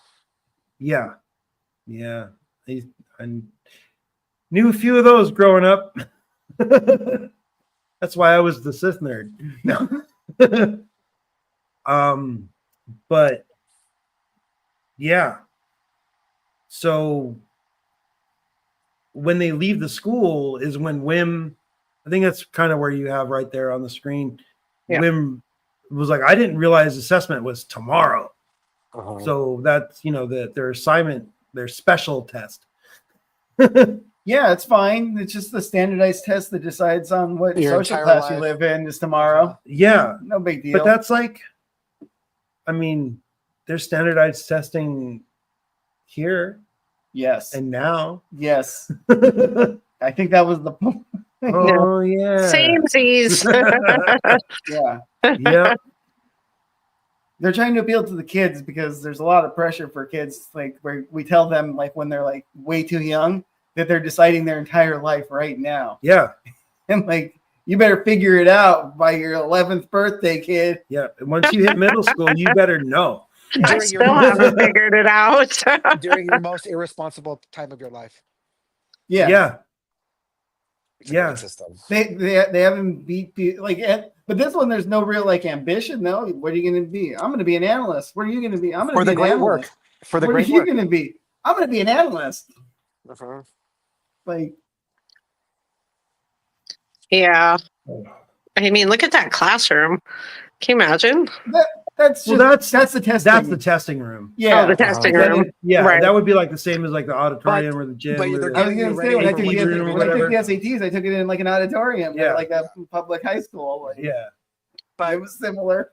yeah. I knew a few of those growing up. That's why I was the Sith nerd. No. But yeah. So when they leave the school is when Wim, I think that's kind of where you have right there on the screen. Yeah. Wim was like, I didn't realize assessment was tomorrow. Uh-huh. So that's, their assignment, their special test. Yeah, it's fine. It's just the standardized test that decides on what Your social entire class you life. live in is tomorrow. Yeah. No big deal. But that's like, I mean, there's standardized testing here yes. and now. Yes. I think that was the point. Oh, yeah. Samesies. Yeah. Yeah. They're trying to appeal to the kids because there's a lot of pressure for kids. Like where we tell them like when they're like way too young that they're deciding their entire life right now. Yeah. And like, you better figure it out by your 11th birthday, kid. Yeah. And once you hit middle school, you better know. I still haven't figured it out. During your most irresponsible time of your life. Yeah. Yeah. It's a Yeah. great system. They haven't beat but this one there's no real like ambition though. What are you going to be? I'm going to be an analyst. What are you going to be? I'm going to For be the an great analyst. work. For the What great are you work. going to be? I'm going to be an analyst. Uh-huh. Like, Yeah. I mean, look at that classroom. Can you imagine? That's Well, that's the testing. That's the testing room. Yeah. Oh, the testing Then room. Yeah, Right. that would be like the same as like the auditorium or the gym. but or they're the- I was getting gonna you say when I ready took for the room or when I took whatever. the SATs, I took it in like an auditorium, Yeah. like a public high school. Like, yeah, it was similar.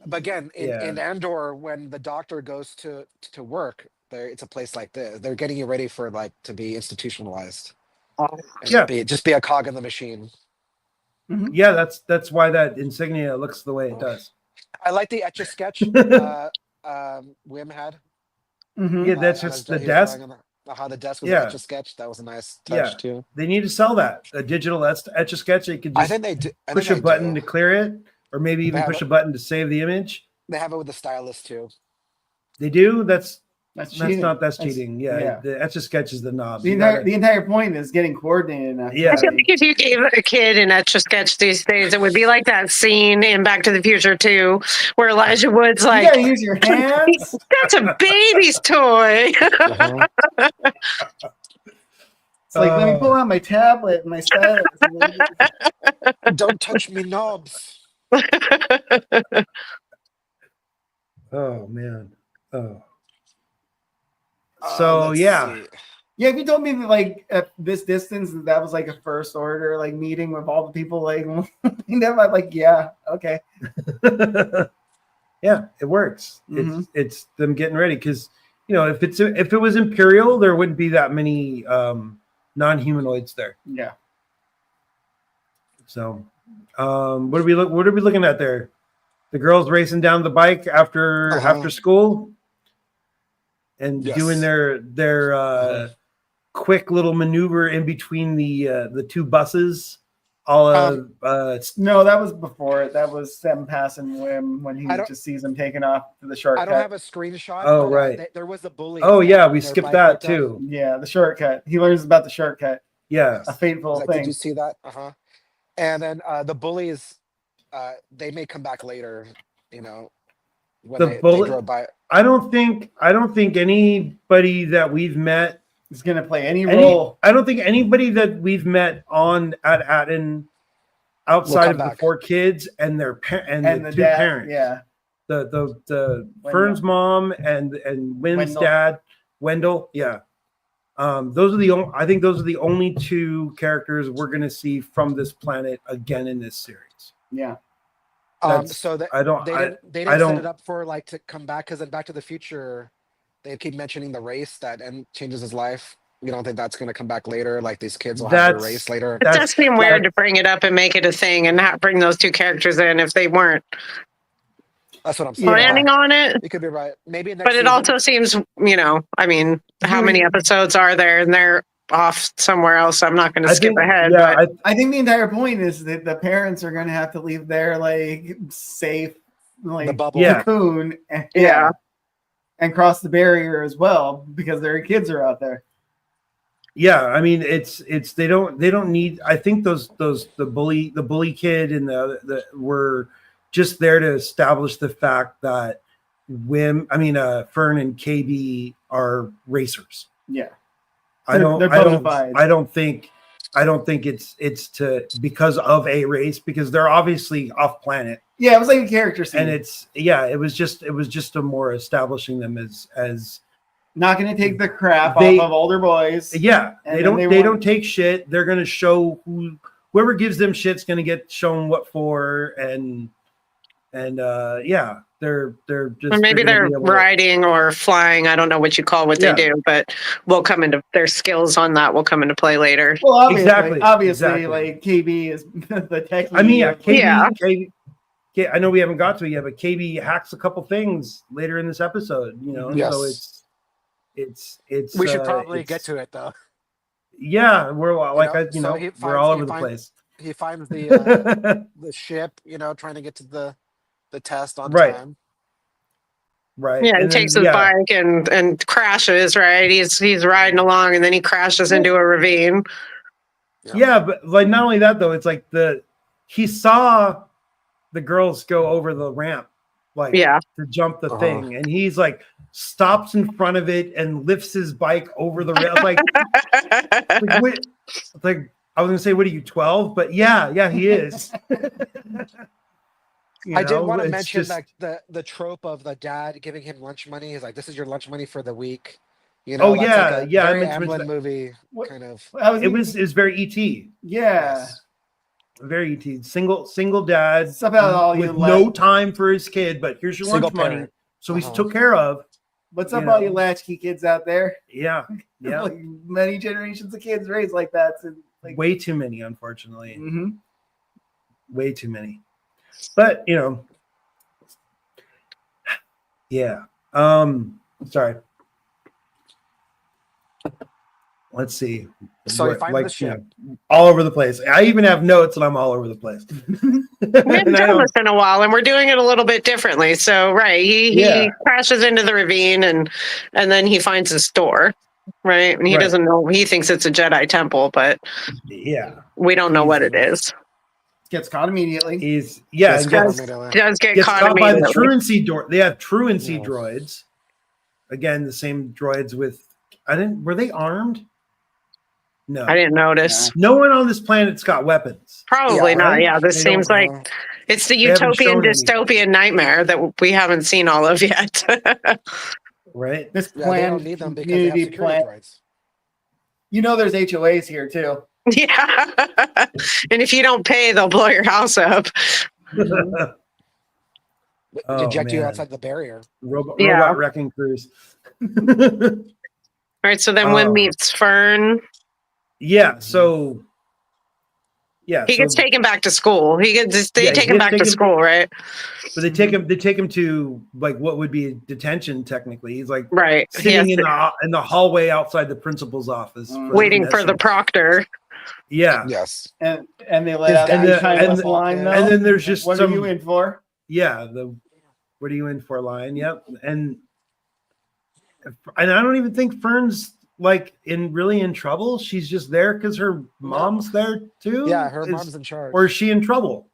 But again, in Yeah. Andor, when the doctor goes to work, there it's a place like this. They're getting you ready for like to be institutionalized. Oh. And Yeah. just be a cog in the machine. yeah. That's why that insignia looks the way it does. I like the etch a sketch Wim had. Yeah, that's on just his- the he was desk. drawing on how the desk was Yeah. etch a sketch. That was a nice touch Yeah. too. They need to sell that a digital etch a sketch. You could I just think they do. I push think a they button do. to clear it, or maybe even They have push it. a button to save the image. They have it with the stylus too. They do. That's Cheating. cheating. Yeah, the etch a sketch is the knob. The entire point is getting coordinated enough. Yeah. I feel like if you gave a kid an etch a sketch these days, it would be like that scene in Back to the Future 2 where Elijah Wood's You like, gotta use your hands. that's a baby's toy. Uh-huh. It's like, let me pull out my tablet and my stylus. Don't touch me knobs. Oh man. Oh. Uh, So let's yeah. see. Yeah, if you told me that, like, at this distance that was like a first order like meeting with all the people like lined up, I'm like, yeah, okay. Yeah, it works. Mhm. It's them getting ready because if it was Imperial, there wouldn't be that many non-humanoids there. Yeah. So, what are we looking at there? The girls racing down the bike after school and Yes. doing their quick little maneuver in between the two buses. No, that was before it. That was them passing Wim when he just sees him taking off to the shortcut. I don't have a screenshot. Oh, but, right. there was a bully. Oh yeah, we their skipped bike that picked up. too. Yeah, the shortcut. He learns about the shortcut. Yeah. A fateful Like, thing. did you see that? And then the bullies, they may come back later. When The they bully- drove by. I don't think anybody that we've met He's gonna play any role. I don't think anybody that we've met at Atten outside of come the back. 4 kids and their and the two dad, parents. Yeah. The Fern's mom and Wim's Wendell. dad, Wendell. Yeah. Those are the only 2 characters we're gonna see from this planet again in this series. Yeah. So that I don't they I- didn't, they I didn't set don't- it up for like to come back because in Back to the Future, they keep mentioning the race that changes his life. You don't think that's going to come back later? Like these kids will have their That's- race later. It does seem weird to bring it up and make it a thing and not bring those 2 characters in if they weren't That's what I'm saying. planning on it. You could be right. Maybe next But it season. also seems, I mean, how many episodes are there and they're off somewhere else? I'm not going to skip ahead. Yeah, but I think the entire point is that the parents are gonna have to leave their like safe like The bubble. Yeah. cocoon and, Yeah. and cross the barrier as well because their kids are out there. yeah, I mean it's they don't need. I think the bully kid and the were just there to establish the fact that Fern and KB are racers. Yeah. I They're bona fide. don't think it's to because of a race because they're obviously off planet Yeah, it was like a character scene. and it was just a more establishing them as not gonna take the crap They- off of older boys. yeah And they then don't they don't want- take shit. They're gonna show whoever gives them shit's gonna get shown what for and yeah they're just or maybe gonna they're be able to- riding or flying. I don't know what you call what Yeah. they do, but we'll come into their skills on that will come into play later. Well, obviously, Exactly. like KB is the tech. I mean, yeah, Yeah. KB, I know we haven't got to it yet, but KB hacks a couple things later in this episode, so Yes. it's We should probably get to it though. yeah, we're like so we're all over the place. He finds the ship, trying to get to the test on Right. time. Right. Yeah, he And takes then, his bike and crashes, right? He's riding along and then he crashes into a ravine. Yeah, but like not only that though, it's like he saw the girls go over the ramp, like Yeah. to jump the Uh-huh. thing, and he's like stops in front of it and lifts his bike over the rail. Like, like I was gonna say, what are you 12? But yeah, he is. I did want to it's mention just- like the trope of the dad giving him lunch money. He's like, "This is your lunch money for the week." Oh, that's yeah, like a yeah, I very meant to mention Amblin that. movie What- kind of. it was very ET. Yeah. Yes. Very ET. Single dad Somehow all you with no left. time for his kid, but here's your Single lunch money. parent. So he's Uh-huh. took care of. What's you up, all know. you latchkey kids out there? Yeah. Yeah. Like many generations of kids raised like that. So, like, Way too many, unfortunately. mhm. Way too many. But yeah. Sorry. Let's see. So he finds the you ship. know, all over the place. I even have notes and I'm all over the place. We haven't done this in a while, and we're doing it a little bit differently. So, right, he Yeah. crashes into the ravine, and then he finds his door, right? And he Right. doesn't know. He thinks it's a Jedi temple, but Yeah. we don't know what it is. Gets caught immediately. He's Yes, and does- immediately. Does get gets caught caught by the immediately. truancy door. They have truancy Yes. droids. Again, the same droids with were they armed? No. I didn't notice. No one on this planet's got weapons. Probably Yeah, not. right? Yeah, this They seems don't like know. it's the They haven't utopian shown anything. dystopian nightmare that we haven't seen all of yet. Right? This Yeah, they planned don't need them because they have community security plan. droids. You know, there's HOAs here too. Yeah. And if you don't pay, they'll blow your house up. Oh, Eject you man. outside the barrier. Robot Yeah. wrecking crews. All right. So then Wim Oh. meets Fern. Yeah, so He gets taken back to school. They Yeah, he take him gets back to taken- school, right? but they take him to like what would be detention technically. He's like Right. He sitting has in the hallway outside the principal's office waiting for the proctor. Yeah. Yes. And they let out And the the- timeless and- line though. And then there's just what some are you in for? yeah, what are you in for line? Yep. And I don't even think Fern's like really in trouble. She's just there because her mom's there too. Yeah, her Is- mom's in charge. Or is she in trouble?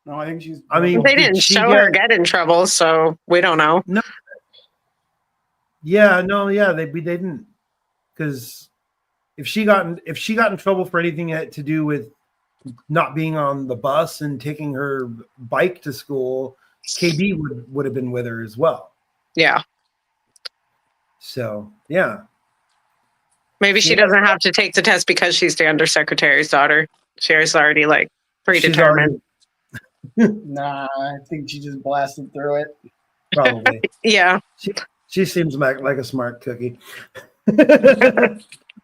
No, I think she's. I mean, They did didn't she show her get in trouble, so we don't know. Yeah, no, yeah, they didn't, because if she got in trouble for anything that had to do with not being on the bus and taking her bike to school, KB would have been with her as well. Yeah. So yeah, Maybe she Yeah. doesn't have to take the test because she's the undersecretary's daughter. She's already like she's predetermined. Nah, I think she just blasted through it. probably. Yeah. She seems like a smart cookie.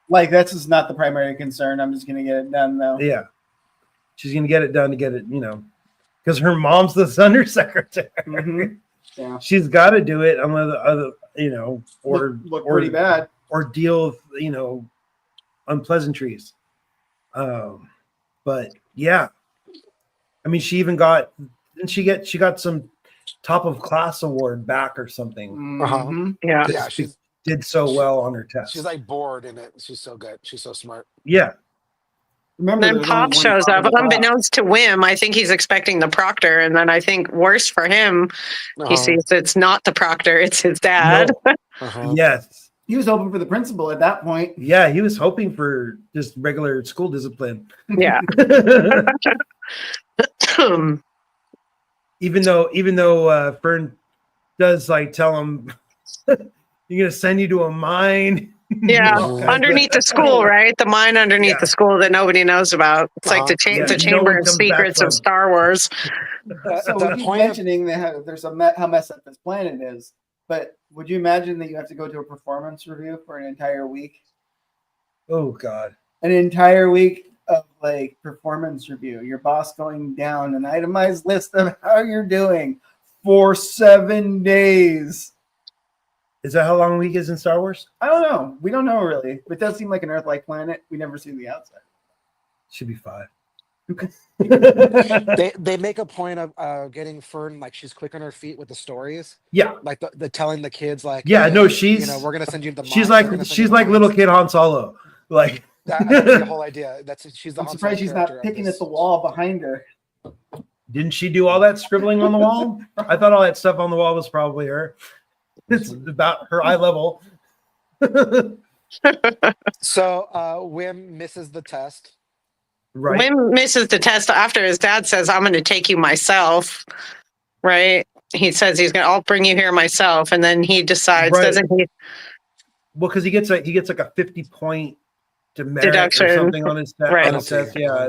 Like that's just not the primary concern. I'm just gonna get it done though. Yeah, she's gonna get it done to get it, because her mom's the undersecretary. Mhm. Yeah. She's got to do it unless the other, or Look or pretty bad. or deal with unpleasantries. But yeah, I mean, she even got she got some top of class award back or something. Mhm. Yeah. Yeah, She she's did so well on her test. she's like bored in it. She's so good. She's so smart. Yeah, Remember, Then there's Pop only one shows Pop up. in the box. Unbeknownst to Wim, I think he's expecting the proctor. And then I think worse for him, he Uh-huh. sees it's not the proctor, it's his dad. No. Uh-huh. Yes, He was hoping for the principal at that point. yeah. He was hoping for just regular school discipline. Yeah. even though Fern does like tell him, "You're gonna send you to a mine." Yeah. All kinds of- Underneath the school, right? The mine underneath Yeah. the school that nobody knows about. It's like the, Yeah, the no Chamber one of comes back Secrets of from. Star Wars. So the we keep point of- mentioning that there's how messed up this planet is. But would you imagine that you have to go to a performance review for an entire week? Oh God. An entire week of like performance review. Your boss going down an itemized list of how you're doing for 7 days. Is that how long a week is in Star Wars? I don't know. We don't know really. But it does seem like an Earth-like planet. We never see the outside. Should be 5. They make a point of getting Fern like she's quick on her feet with the stories, Yeah, like the telling the kids like yeah. No, you she's know we're gonna send you to the she's mines, we're gonna send you to the little mines. kid Han Solo. Like That's the whole idea. She's the I'm Han surprised Solo she's not character of picking this. at the wall behind her. didn't she do all that scribbling on the wall? I thought all that stuff on the wall was probably her. It's about her eye level. So Wim misses the test. Right. Wim misses the test after his dad says, I'm going to take you myself. right? He says I'll bring you here myself, and then he decides, Right. doesn't he? Well, because he gets like a 50-point demerit Deduction. or something on his Right. on his test. Yeah,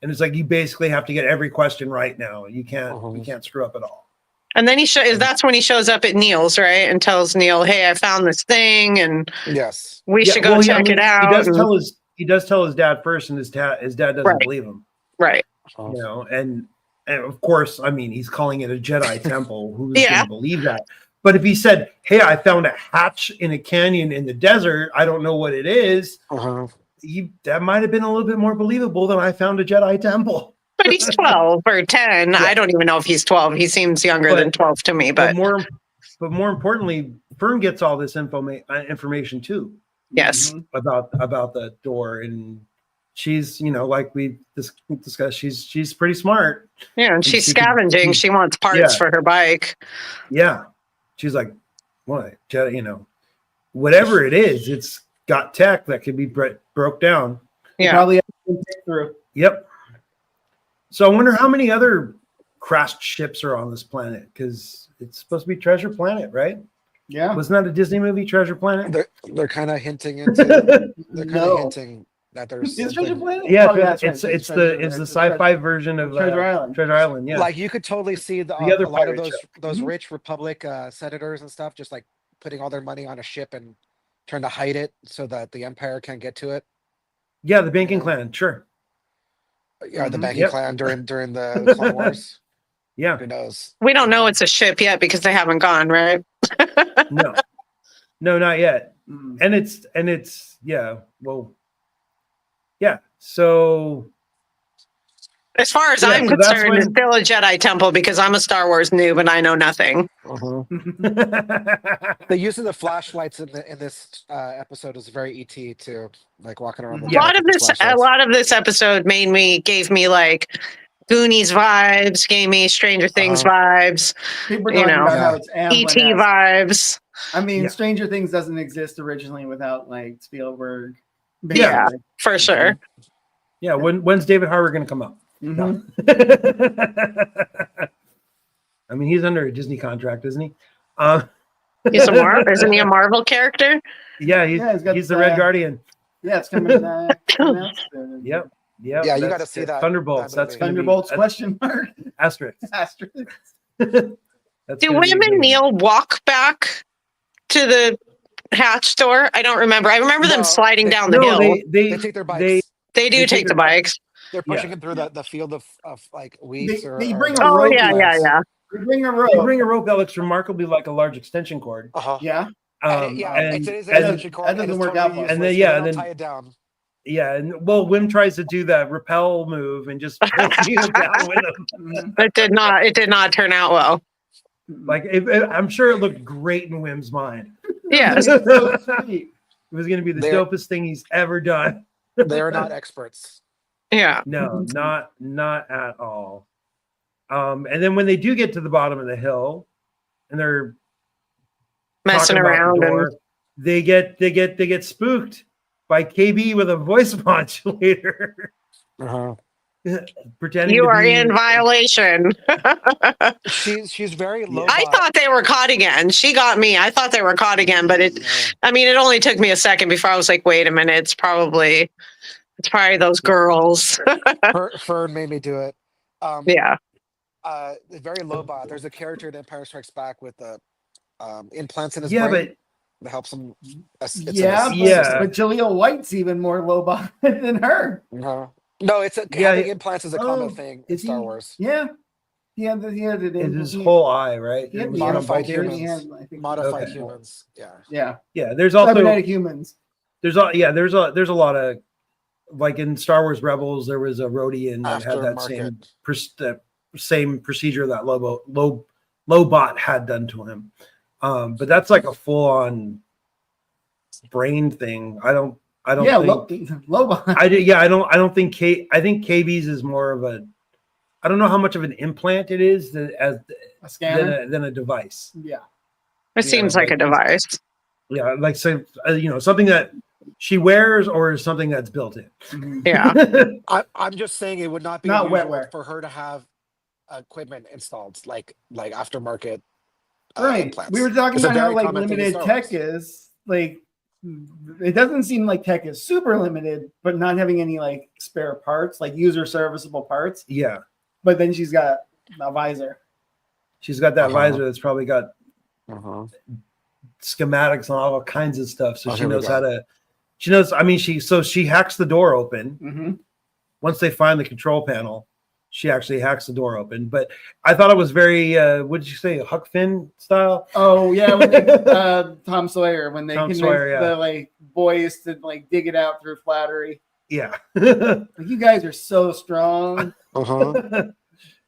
and it's like you basically have to get every question right now. You can't screw up at all. And then that's when he shows up at Neil's, right? And tells Neil, hey, I found this thing and Yes. we should go check it out. He does tell his dad first, and his dad doesn't believe him. Right. You know, and of course, I mean, he's calling it a Jedi temple. Who's going to believe that? But if he said, hey, I found a hatch in a canyon in the desert, I don't know what it is, that might have been a little bit more believable than I found a Jedi temple. But he's 12 or 10. Yeah. I don't even know if he's 12. He seems younger than 12 to me. But more importantly, Fern gets all this information too. Yes. About the door, and she's, you know, like we discussed, she's pretty smart. Yeah, and she's scavenging. She wants parts for her bike. Yeah, she's like, what? You know, whatever it is, it's got tech that can be broke down. Yeah, probably through. Yep. So I wonder how many other crashed ships are on this planet, because it's supposed to be Treasure Planet, right? Yeah. Wasn't that a Disney movie, Treasure Planet? They're kind of hinting into. hinting that there's Treasure Planet. Yeah, right. it's the sci-fi version of Treasure Island. Treasure Island. Yeah. Like you could totally see a lot of those rich Republic senators and stuff just like putting all their money on a ship and trying to hide it so that the Empire can't get to it. Yeah, the banking clan, sure. Yeah, the banking clan during the Clone Wars. Yeah. Who knows? We don't know it's a ship yet because they haven't gone, right? No, not yet. And it's yeah. Well, yeah. So as far as I'm concerned, it's still a Jedi temple because I'm a Star Wars noob and I know nothing. The use of the flashlights in this episode is very ET too, like walking around. A lot of this episode gave me like Goonies vibes, gave me Stranger Things vibes. People are talking about how it's ET vibes. I mean, Stranger Things doesn't exist originally without like Spielberg. Yeah, for sure. Yeah, when's David Harbour going to come up? No. I mean, he's under a Disney contract, isn't he? Isn't he a Marvel character? Yeah, he's the Red Guardian. Yeah, it's coming out. Yep. Yeah, you got to see that. Thunderbolts. That's Thunderbolts? Question mark. Asterisk. Do Wim and Neil walk back to the hatch door? I don't remember. I remember them sliding down the hill. They take their bikes. They do take the bikes. They're pushing him through the field of like weeds. They bring a rope. Yeah. They bring a rope. They bring a rope that looks remarkably like a large extension cord. Yeah. It is an extension cord. That doesn't work out. And then tie it down. Yeah, and Wim tries to do that rappel move and just pulls you down with him. It did not turn out well. Like I'm sure it looked great in Wim's mind. Yeah, it was going to be the dopest thing he's ever done. They're not experts. Yeah, no, not at all. And then when they do get to the bottom of the hill, and they're messing around, and they get spooked by KB with a voice modulator. Pretending you are in violation. she's very low. I thought they were caught again. She got me. I thought they were caught again, but it only took me a second before I was like, wait a minute, it's probably those girls. Fern made me do it. Yeah. Very Lobot. There's a character in Empire Strikes Back with the implants in his brain. But that helps him. But Jaleel White's even more Lobot than her. No, it's having implants is a common thing in Star Wars. Yeah. He had it in his whole eye, right? Modified humans. Modified humans. Yeah. There's also cybernetic humans. There's a lot of, like in Star Wars Rebels, there was a Rhodian that had that same procedure that Lobot had done to him. But that's like a full-on brain thing. I don't think Lobot. I think KB's is more of a, I don't know how much of an implant it is as a scanner than a device. Yeah. It seems like a device. Yeah, like something that she wears or something that's built in. Yeah. I'm just saying it would not be not unusual wetware for her to have equipment installed, like aftermarket Right. implants. We were talking It's a about how very like common thing in limited Star tech Wars. is. Like, it doesn't seem like tech is super limited, but not having any like spare parts, like user serviceable parts. Yeah, But then she's got a visor. she's got that Uh-huh. visor that's probably got Uh-huh. schematics on all kinds of stuff, so Oh, she here we knows go. how to. She knows. I mean, she hacks the door open. Mm-hmm. Once they find the control panel, she actually hacks the door open. But I thought it was very, what did you say, Huck Finn style? Oh yeah, when they, Tom Sawyer, when they Tom convinced Sawyer, yeah. the like boys to like dig it out through flattery. Yeah. Like, you guys are so strong. Uh-huh.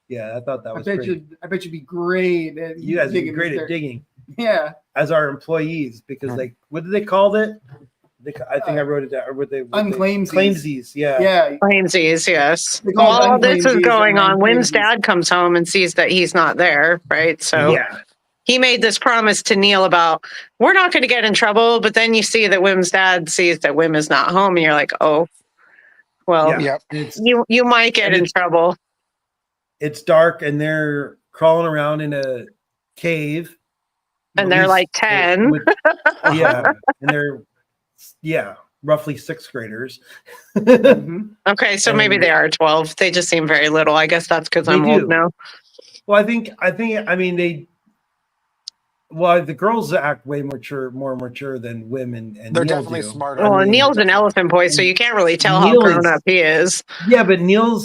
Yeah, I thought that I was bet great. you'd be great at You guys would be digging great this at dirt. digging Yeah. as our employees because they, what did they call it? I think I wrote it down. Or what they Unclaimsies. Claimsies, yeah. Yeah. Claimsies, yes. They call While it all this is unclaimsies going and on, Wynn's unclaimsies. dad comes home and sees that he's not there, right? So Yeah. he made this promise to Neil about, we're not going to get in trouble. But then you see that Wim's dad sees that Wim is not home, and you're like, oh, well, Yeah. Yep. It's you might get in trouble. it's dark and they're crawling around in a cave. And At they're least like 10. yeah. And they're roughly sixth graders. Mhm. Okay, so maybe And- they are 12. They just seem very little. I guess that's because They I'm do. old now. Well, I mean, the girls act way more mature than women, and They're Neil definitely do. smarter. Well, I mean, Neil's an elephant boy, so you can't really tell Neil how grown is- up he is. Yeah, but Neil.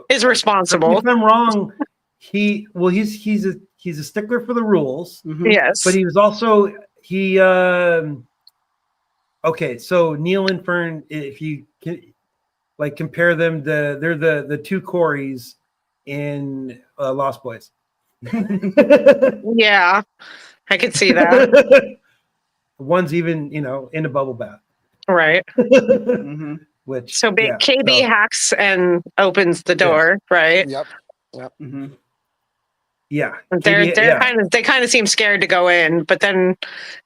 Is responsible. If I'm wrong, he's a stickler for the rules, Mhm. Yes. but he was also okay. So Neil and Fern, if you can, like compare them, they're the two Corys in Lost Boys. Yeah, I could see that. One's even in a bubble bath. Right. Mhm. Which So yeah, KB so, hacks and opens the door, right? Yep. Mhm. yeah. They're KB, they kind of seem scared to go in, but then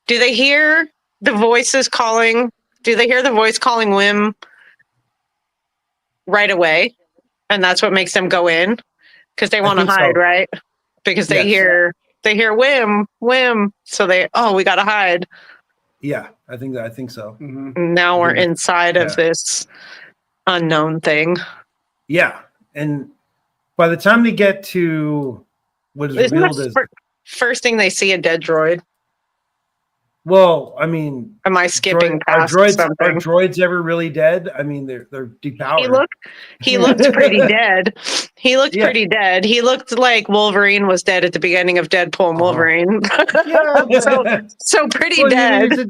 do they hear the voices calling? Do they hear the voice calling Wim right away? And that's what makes them go in because they want to think hide, so. right? Because they Yes. hear Wim, so we got to hide. Yeah, I think so. Mhm. And now we're Yeah. inside of this unknown thing. Yeah, and by the time they get to what is Isn't revealed the as first thing they see a dead droid? well, I mean, Am I skipping past are something? droids ever really dead? I mean, they're depowered. He looked pretty dead. He looked Yeah. pretty dead. He looked like Wolverine was dead at the beginning of Deadpool and Wolverine. Yeah. so pretty Well, dead.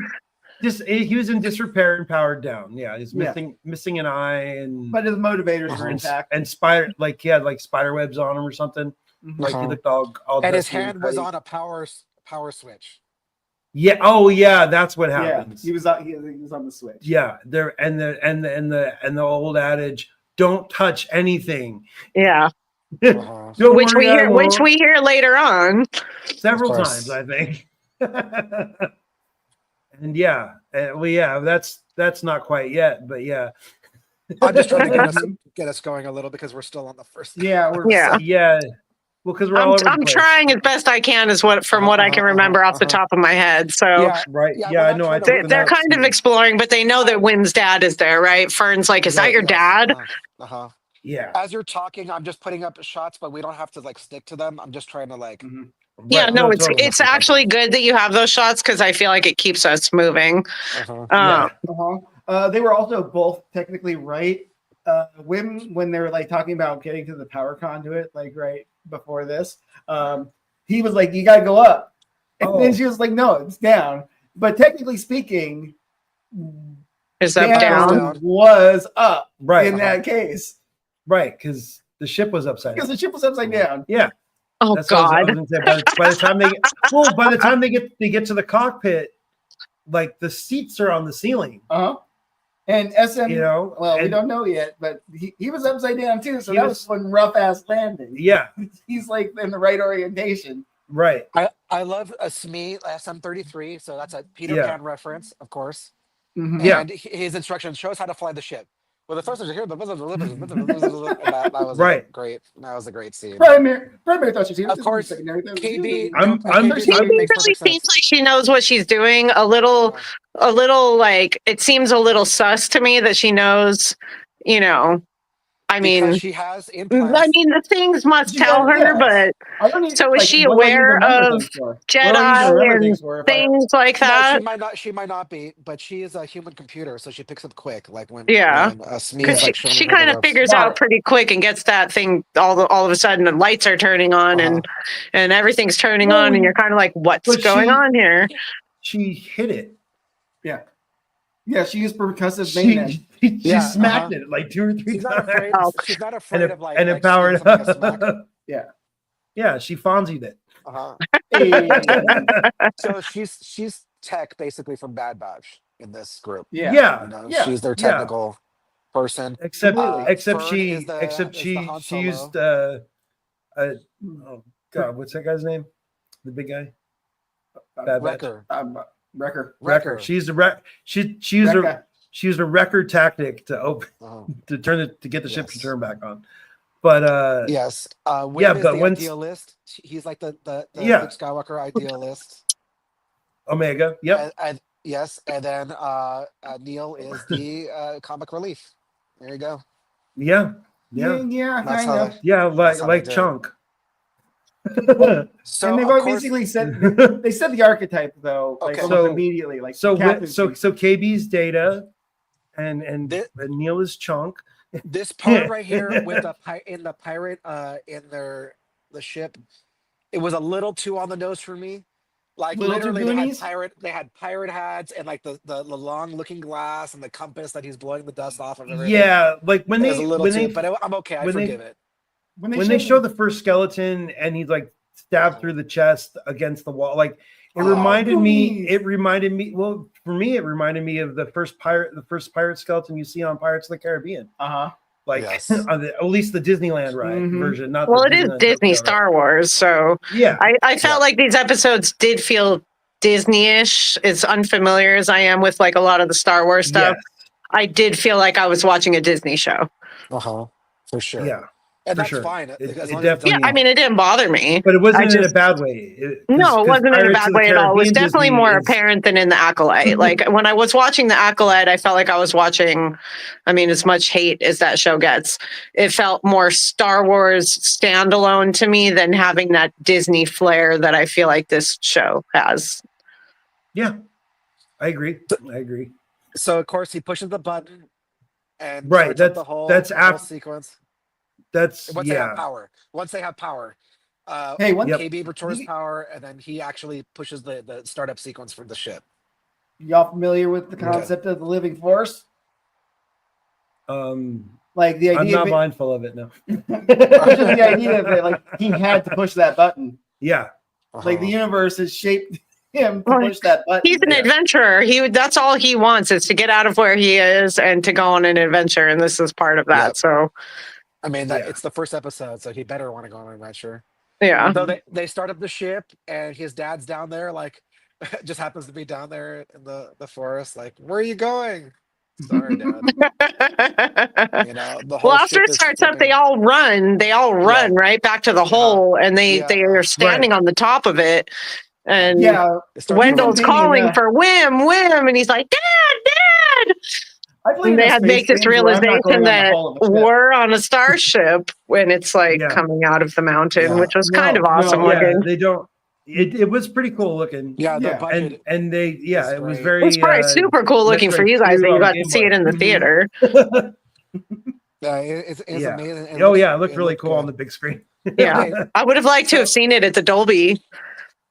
he was in disrepair and powered down. Yeah, he's Yeah. missing an eye and But his motivators were and, intact. and spider like he had like spider webs on him or something. Mhm. Like he Uh-huh. looked all And his dusty and hand was bloody. on a power switch. Yeah. Oh yeah, that's what Yeah, happens. he was on the switch. Yeah, there and the old adage, don't touch anything. Yeah. Uh-huh. Don't Which worry, I won't. we hear later on. Several Of course. times, I think. And that's not quite yet, but yeah. I'm just trying to get us going a little because we're still on the first. Yeah, Yeah. Yeah. Well, because we're all over the I'm place. trying as best I can is from what I can remember off the top of my head. So Yeah. Right. Yeah, Yeah, we're I not know. I trying to took they're the notes. kind of exploring, but they know that Wim's dad is there, right? Fern's like, is that Right, your Yes. dad? Uh-huh. Yeah. As you're talking, I'm just putting up shots, but we don't have to like stick to them. I'm just trying to like. Mhm. Yeah, Right, no, totally. it's actually good that you have those shots because I feel like it keeps us moving. Uh-huh. Yeah. They were also both technically right. Wim, when they were like talking about getting to the power conduit, like right before this, he was like, "You gotta go up," and then she was like, "No, it's down." But technically speaking, Is that down? was up Right. in that case Right, because the ship was upside because down. the ship was upside down. Yeah. Oh That's what I was God! gonna say. By the time they get to the cockpit, like the seats are on the ceiling. And SM, well, we and- don't know yet, but he was upside down too. So He that was- was one rough ass landing. Yeah. He's like in the right orientation. Right. I love a SME SM-33, so that's a Peter Yeah. Pan reference, of course. Mhm. Yeah. And his instructions shows how to fly the ship. Well, the first time you hear that was Right. great. That was a great scene. Primary thought she was Of course, secondary. KB. I'm- KB She I'm- makes really perfect seems sense. like she knows what she's doing. A little like it seems a little sus to me that she knows. You know, I Because mean, she has implants. the things must She tell does, her, yes. but I don't need, so is like, she what do I need to aware remember of things for? What do I need to Jedi remember and things for if I- things like No, that? she might not be, but she is a human computer, so she picks up quick. Like when Yeah. Smee Because is like showing she her the kind of ropes. figures Got out it. pretty quick and gets that thing all of a sudden the lights are turning on and everything's turning on and you're kind of like, what's But going on here? She hit it. Yeah, she used percussive She maintenance. she smacked it like 2 or 3 She's times. not afraid. Oh. She's not and afraid it, of like and like it powered seeing something a smack. up. Yeah. Yeah, she Fonzied it. Hey. So she's tech basically from Bad Batch in this group. Yeah. You know, Yeah. she's their technical person. Except Completely. except Fern she is the- except is the she Han she Solo. used oh god, what's that guy's name? The big guy? Bad Batch. Wrecker. Wrecker. She used a she used a Wrecker. she used a record tactic to open Uh-huh. to turn it to get the ship to Yes. turn back on. But Yes. Wim yeah, is but the once- idealist. He's like the Yeah. Luke Skywalker idealist. Omega, yep. And yes, and then Neil is the comic relief. There you go. Yeah. Yeah, Yeah. That's kind how of. they, Yeah, That's how they like do it. Chunk. so And they've of already course, basically said they said the archetype though, like Okay. almost So- immediately, like so Captain so KB's Data and Thi- and Neil is Chunk. this part right here with the pirate in the ship, it was a little too on the nose for me. Like Little too literally Goonies? they had pirate hats and like the long looking glass and the compass that he's blowing the dust off of everything. Yeah, like when It they was a little when too, they but I'm okay. I when they- forgive it. when when they show the first skeleton and he's like stabbed through the chest against the wall, like it reminded me. Goonies. It reminded me. Well, for me, it reminded me of the first pirate skeleton you see on Pirates of the Caribbean. Like Yes. on at least the Disneyland ride Mhm. version. Not Well, the it is Disneyland Disney hotel ride. Star Wars, so Yeah, I felt like these episodes did feel Disney-ish. As unfamiliar as I am with like a lot of the Star Wars stuff, yes, I did feel like I was watching a Disney show. For sure. yeah, And for that's sure. fine. It as long as definitely- it's done Yeah, I well. mean, it didn't bother me. but it wasn't in a just- bad way. No, it wasn't in a Pirates bad of the way at all. It was Caribbean definitely Disney more is- apparent than in the Acolyte. Like when I was watching the Acolyte, I felt like I was watching, I mean, as much hate as that show gets, it felt more Star Wars standalone to me than having that Disney flair that I feel like this show has. Yeah, I agree. I agree. So of course he pushes the button and Right, starts up the whole sequence. That's Once they have yeah. power. Hey, one KB restores power, and then he actually pushes the startup sequence for the ship. y'all familiar with the concept of the living force? Like the I'm idea not of it, mindful of it now. just the idea of it, like he had to push that button. Yeah, Like the universe has shaped him to Well, push that button. He's an adventurer. That's all he wants is to get out of where he is and to go on an adventure. And this is part of that. Yep. So I mean, Yeah. it's the first episode, so he better want to go on an adventure. yeah. So they start up the ship, and his dad's down there, like, just happens to be down there in the forest. Like, where are you going? Sorry, Dad. You know, the whole Well, after ship it is starts up, flipping. they all run. They all run right back to the hole, and they are standing on the top of it. And Yeah, It starts Wendell's rolling. calling for Wim, and he's like, Dad. I believe And they in had space make this games where I'm not going realization on the that hull of a ship. we're on a starship when it's like Yeah. coming out of the mountain, Yeah. which was kind of awesome yeah, looking. they don't. It was pretty cool looking. Yeah, the Yeah. budget. and they is it was great. very. It was probably super cool looking for you guys that you got to see it in the theater. Yeah, it's Yeah. amazing. It looked really cool on good. the big screen. Yeah, Okay. I would have liked to have seen it at the Dolby.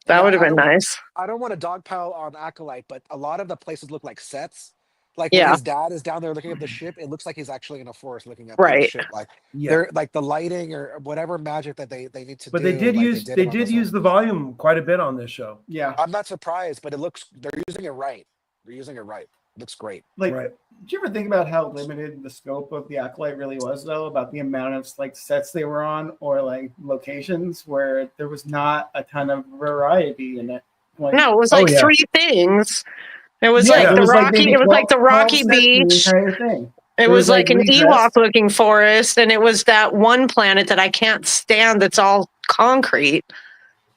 That Yeah, would have I been don't- nice. I don't want to dogpile on Acolyte, but a lot of the places look like sets. Like when Yeah. his dad is down there looking at the ship, it looks like he's actually in a forest looking at the Right. ship. Like Yeah, they're like the lighting or whatever magic that they need to but do. they did like use did they it on did this use one. the volume quite a bit on this show. Yeah, I'm not surprised, but they're using it right. They're using it right. Looks great. like Right. did you ever think about how limited the scope of the Acolyte really was, though? About the amount of like sets they were on or like locations where there was not a ton of variety in it. Like, No, it was Oh, like yeah. 3 things. It was yeah, like there the was Rocky. maybe it was like the 12 Rocky sets in the Beach. entire thing. It was like an redress. Ewok looking forest, and it was that one planet that I can't stand that's all concrete.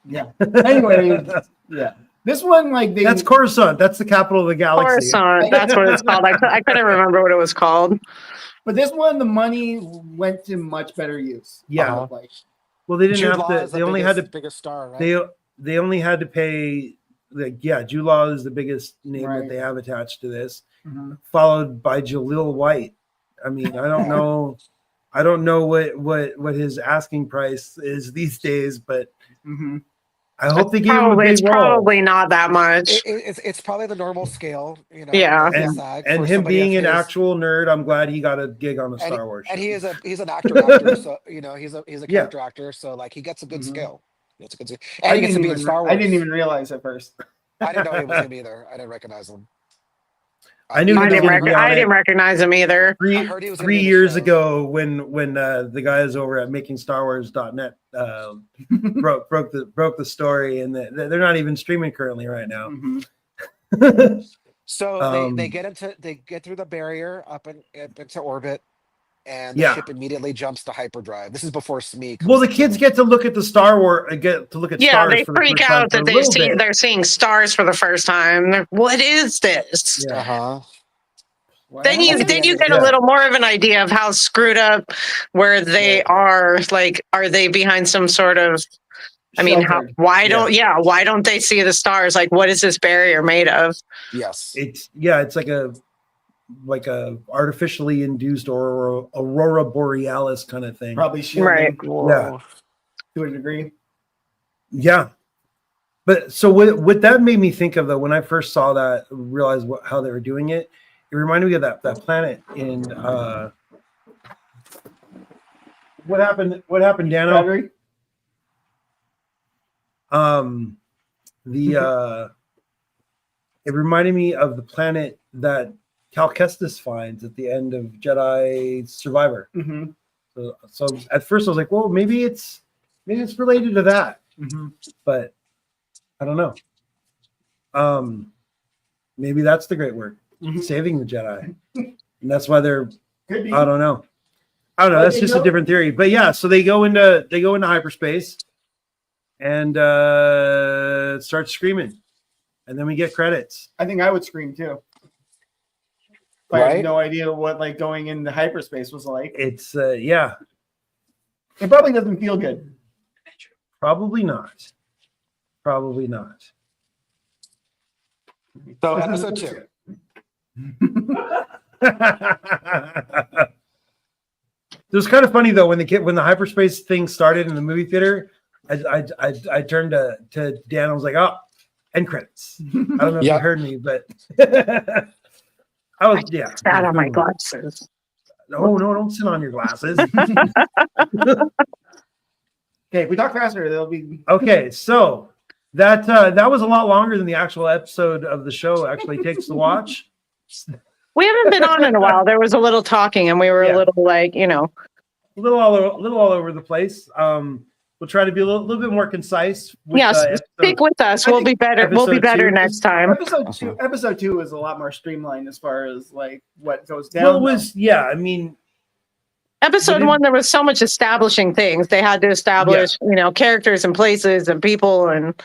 Yeah. Anyway, yeah. This one, like That's Coruscant. That's the capital of the galaxy. Coruscant, that's what it's called. I couldn't remember what it was called. but this one, the money went to much better use. Yeah. Uh-huh. Like, Well, they didn't Jude have Law to. is the They only had to. biggest star, right? They only had to pay. Jude Law is the biggest name Right. that they have attached to this, mhm. followed by Jaleel White. I mean, I don't know. I don't know what his asking price is these days, but Mhm. I hope they give him a big It's role. probably not that much. It's probably the normal scale, you know. Yeah. of the And, SAG and for him somebody being of an his- actual nerd, I'm glad he got a gig on a and, Star Wars. and show. he's an actor, so you know he's a Yeah. character actor, so like he gets a good Mhm. scale. It's a good, and he gets to be in Star Wars. I didn't even realize at first. I didn't know he was him either. I didn't recognize him. I knew he I was didn't, gonna be on I it. didn't recognize him either. I heard he was gonna Three be in the years show. ago when the guys over at makingstarwars.net broke the story, and they're not even streaming currently right now. Mhm. So they get through the barrier up into orbit, and the Yeah. ship immediately jumps to hyperdrive. This is before Smee. Well, the kids get to look at the Star Wars, get to look at Yeah, stars they for the freak first time out for that a little bit. they're seeing stars for the first time. They're, what is this? Yeah. Uh-huh. Then you get Yeah. a little more of an idea of how screwed up where they are. Like, are they behind some sort of? I mean, Sheltered. why don't they see the stars? Like, what is this barrier made of? Yes. It's like a artificially induced aurora borealis kind of thing. Probably shielding Right. Yeah. to a degree. Yeah. But so what that made me think of, though, when I first saw that, realized how they were doing it, it reminded me of that planet in what happened, Dano? Battery? It reminded me of the planet that Cal Kestis finds at the end of Jedi Survivor. Mhm. So at first I was like, well, maybe it's related to that, Mhm. but I don't know. Maybe that's the great work, Mhm. saving the Jedi, and that's why they're. Could be. I don't know. That's just a different theory, but yeah. So they go into hyperspace, and start screaming, and then we get credits. I think I would scream too. I Right? had no idea what like going into hyperspace was like. It's yeah, It probably doesn't feel good. probably not. Probably not. So episode 2. It was kind of funny though when the hyperspace thing started in the movie theater. I turned to Dan. I was like, "Oh, end credits." I don't know if you heard me, but I was Sat on my glasses. No, don't sit on your glasses. Okay, if we talk faster, there'll be Okay, so that was a lot longer than the actual episode of the show actually takes to watch. We haven't been on in a while. There was a little talking, and we were Yeah. a little like, A little all over the place. We'll try to be a little bit more concise. With, yes, episode- stick with us. I We'll think be better. We'll be episode better 2 next time. episode two is a lot more streamlined as far as like what goes down. Well, it was I mean, Episode didn't- 1, there was so much establishing things. They had to establish, characters and places and people. And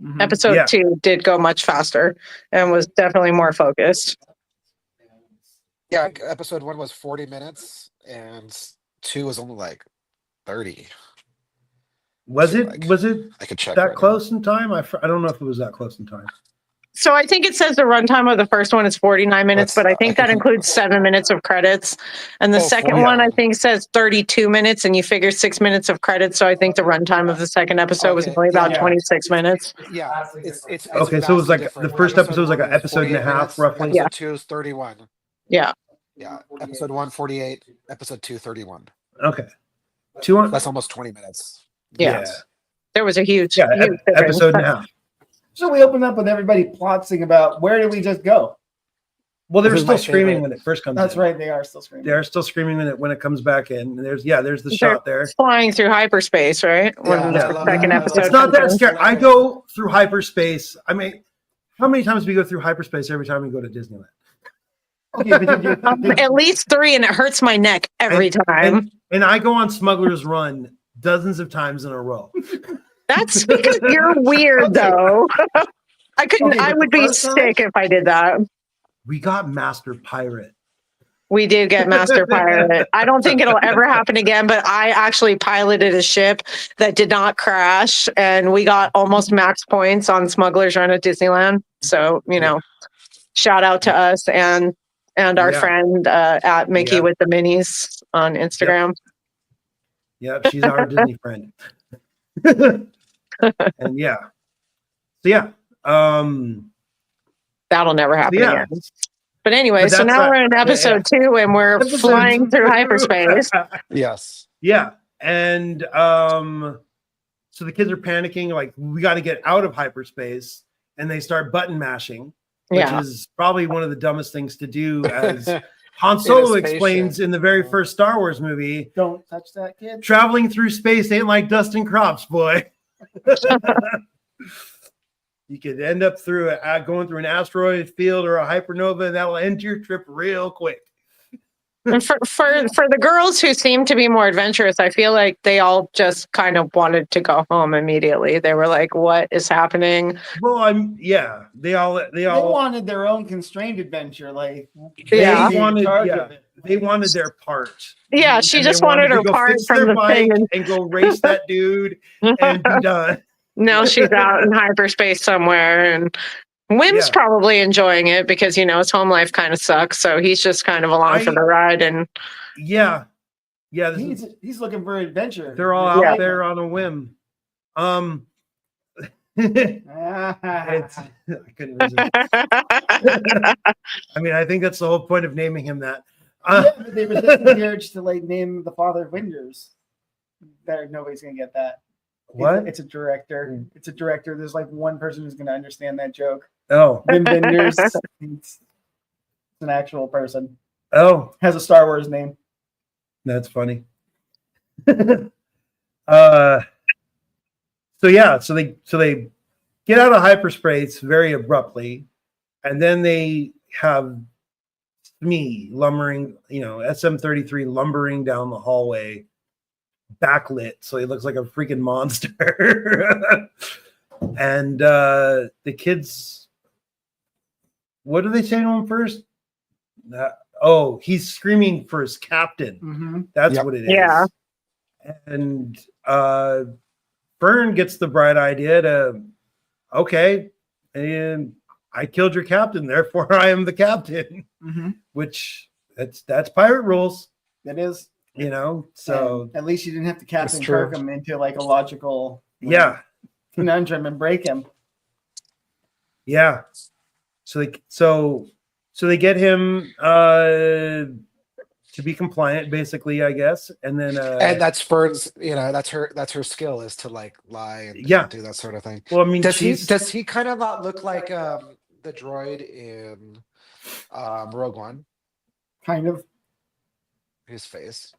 Mhm. episode 2 did go much faster and was definitely more focused. Yeah, episode 1 was 40 minutes, and 2 was only like 30. was So, it like, was it I could check that right now. close in time? I don't know if it was that close in time. So I think it says the runtime of the first one is 49 minutes, Let's- but I think that includes 7 minutes of credits. And the Oh, second 40. one, I think, says 32 minutes, and you figure 6 minutes of credits. So I think the runtime of the second episode was Okay, only about yeah. 26 minutes. Yeah, it's Okay, so it was vastly like different. the first episode was like an 1 episode and a 48 half, minutes, roughly. Episode Yeah. 2 is 31. Yeah. Yeah, episode 1, 48. Episode 2, 31. Okay, 200. That's almost 20 minutes. Yeah. There was a huge, Yeah, huge difference. episode and a half. So we opened up with everybody plotting about where did we just go? Well, they This were is my still screaming favorite. when it first comes. That's in. right, they are still screaming. They are still screaming when it comes back in. And there's the They're shot there. Flying through hyperspace, right? When Yeah, the I love second that. episode It's not comes that in. scary. I go through hyperspace. I mean, how many times do we go through hyperspace every time we go to Disneyland? Okay, but At least 3, and it hurts my neck every time. And I go on Smuggler's Run dozens of times in a row. That's because you're weird, Okay. though. I couldn't. Okay, I but would the be first time- sick if I did that. We got Master Pirate. We do get Master Pirate. I don't think it'll ever happen again, but I actually piloted a ship that did not crash, and we got almost max points on Smuggler's Run at Disneyland. So, shout out to us and our Yeah. friend at Mickey Yeah. with the Minis on Instagram. Yep, she's our Disney friend. And yeah. So yeah. That'll never happen Yeah. again. But anyway, But so that's now a- we're in episode 2 and we're Episode flying through 2. hyperspace. Yes. Yeah. And so the kids are panicking, like, we got to get out of hyperspace, and they start button mashing, which Yeah. is probably one of the dumbest things to do, as Han Solo spaceship. explains in the very first Star Wars movie. Don't touch that, kid. Traveling through space ain't like dusting crops, boy. You could end up going through an asteroid field or a hypernova, and that'll end your trip real quick. And for the girls who seem to be more adventurous, I feel like they all just kind of wanted to go home immediately. They were like, "What is happening?" Well, they all They wanted their own constrained adventure, like Yeah. be in wanted- charge yeah. of it. they wanted their part. Yeah, she And just they wanted to her go part fix from their the bike thing. and go race that dude and be done. Now she's out in hyperspace somewhere, and Wim's Yeah. probably enjoying it because his home life kind of sucks. So he's just kind of along for the ride. And Yeah. This is- He's looking for adventure. they're all out Yeah. there on a whim. It's, I couldn't resist. I mean, I think that's the whole point of naming him that. Yeah, but they resisted the urge to name the father of Avengers. Nobody's gonna get that. What? It's a director. It's a director. There's one person who's gonna understand that joke. Oh, Wim Wenders. It's an actual person. oh, Has a Star Wars name. that's funny. So they get out of hyperspace very abruptly, and then they have me lumbering, SM-33 lumbering down the hallway, backlit, so he looks like a freaking monster. And the kids, what do they say to him first? He's screaming for his captain. Mm-hmm. That's Yep. what it is. Yeah. And Fern gets the bright idea to, okay, and I killed your captain, therefore I am the captain. Mm-hmm. Which that's pirate rules, It is. So And at least you didn't have to Captain true. Kirk him into a logical yeah, conundrum and break him. yeah. So they get him to be compliant, basically, I guess, and then And that's Fern's, that's her skill, is to lie and Yeah. do that sort of thing. well, I mean, Does she's he kind of not look like the droid in Rogue One? Kind of. His face.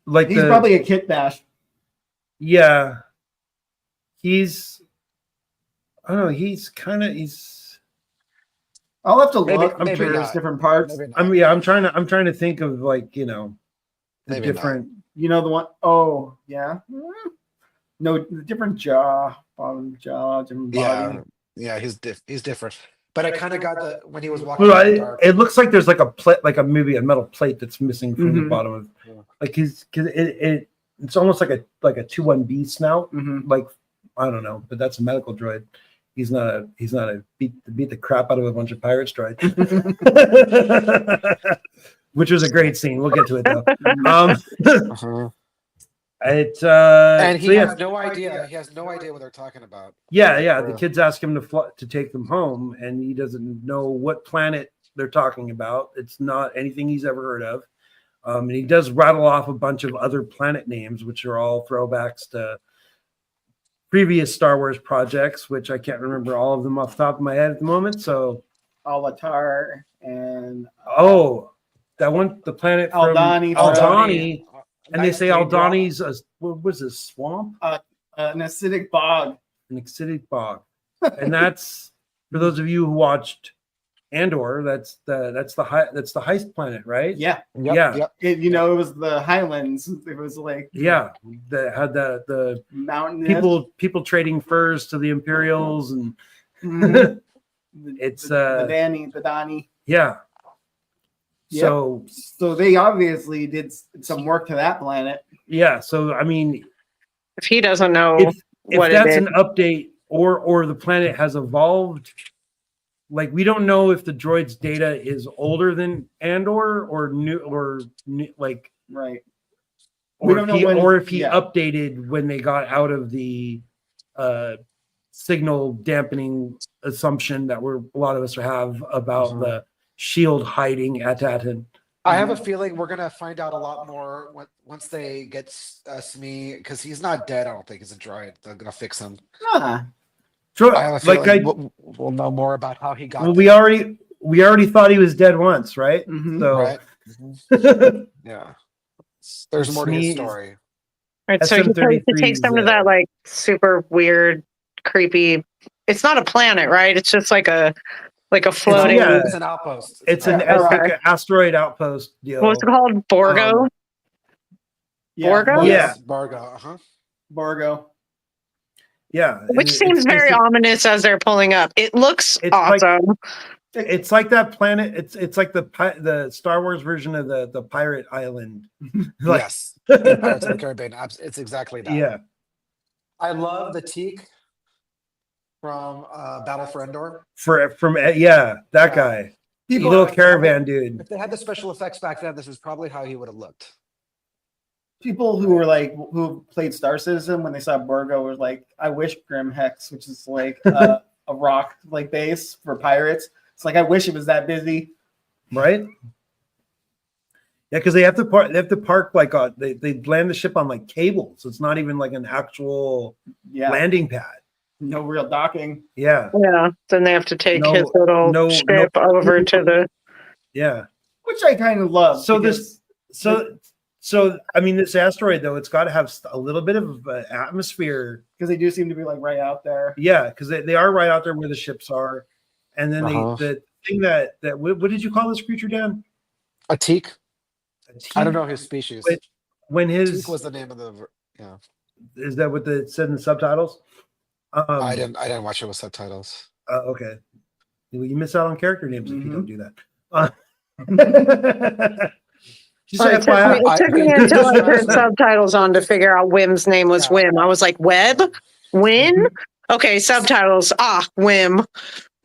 like He's probably a kit bash. yeah. I don't know. I'll have to Maybe- look. I'm maybe sure there's not. different parts. Maybe not. I'm trying to think of the Maybe different. You know the one oh yeah. No, the different jaw, bottom jaw, different body. Yeah, he's different. But I kind of got when he was walking Well, in the dark. it looks like there's a plate, maybe a metal plate that's missing from the Mhm. bottom of, Yeah. it's almost like a 2-1B snout. Mm-hmm. I don't know, but that's a medical droid. He's not a beat the crap out of a bunch of pirates droid. Which was a great scene. We'll get to it though. Uh-huh. And And he has no idea. He has no idea what they're talking about. Yeah. The Yeah. kids ask him to take them home, and he doesn't know what planet they're talking about. It's not anything he's ever heard of. And he does rattle off a bunch of other planet names, which are all throwbacks to previous Star Wars projects, which I can't remember all of them off the top of my head at the moment. So, Alatar and that one, the planet from Aldhani. Aldhani. And they say Nice name Aldhani's what was this, swamp? An acidic bog. An acidic bog. And that's, for those of you who watched Andor. That's the heist planet, right? Yeah. Yep, Yeah. Yep. It was the Highlands. It was like Yeah, that had the mountain people trading furs to the Imperials, and it's the Donnie. yeah. Yep. So they obviously did some work to that planet. yeah, so I mean, If he doesn't know if what that's it is, an update or the planet has evolved, like we don't know if the droid's data is older than Andor or new like Right. or We if don't he know when- or if he yeah. updated when they got out of the signal dampening assumption that a lot of us have about the shield hiding at Tatooine. I have a feeling we're gonna find out a lot more once they get Smee, because he's not dead. I don't think he's a droid. They're gonna fix him. Ah, I have a feeling we'll know more about how he got. Well, there. we already thought he was dead once, right? mhm. So Right? Mhm. Yeah. There's more to his Smee- story. right? So he SM-33 takes them to is, that like super weird, creepy. It's not a planet, right? It's just like a floating. yeah. It's an outpost. it's an- like an asteroid outpost deal. What's it called? Borgo. Borgo? Yeah. Bargo. Uh-huh. Borgo. Yeah, Which and seems it's very basic- ominous as they're pulling up. It looks It's like- awesome. It's like that planet. It's like the Star Wars version of the pirate island. Like- Yes. Pirates of the Caribbean. It's exactly that. Yeah, I love the teak from Battle for Endor. from that guy, People little caravan dude. If they had the special effects back then, this is probably how he would have looked. People who played Star Citizen when they saw Borgo were like, I wish Grim Hex, which is like a rock like base for pirates. It's like I wish it was that busy. Right? Yeah, because they have to park. They have to park like they land the ship on like cables. It's not even like an actual Yeah. landing pad. No real docking. Yeah, Yeah. Then they have to take No- his little no- ship over to the. yeah. Which I kind of love. So because- so I mean, this asteroid though, it's got to have a little bit of atmosphere. because they do seem to be like right out there. Yeah, because they are right out there where the ships are, and then the thing that what did you call this creature, Dan? A teak? A I don't teak? know his species. When his Teak was the name of the. Yeah. is that what it said in the subtitles? I didn't watch it with subtitles. Okay. Well, you miss out on character names if you don't do that. Just It took me until I turned subtitles on to figure out Wim's name was Wim. I was like, Webb? Win? Okay, subtitles. Wim.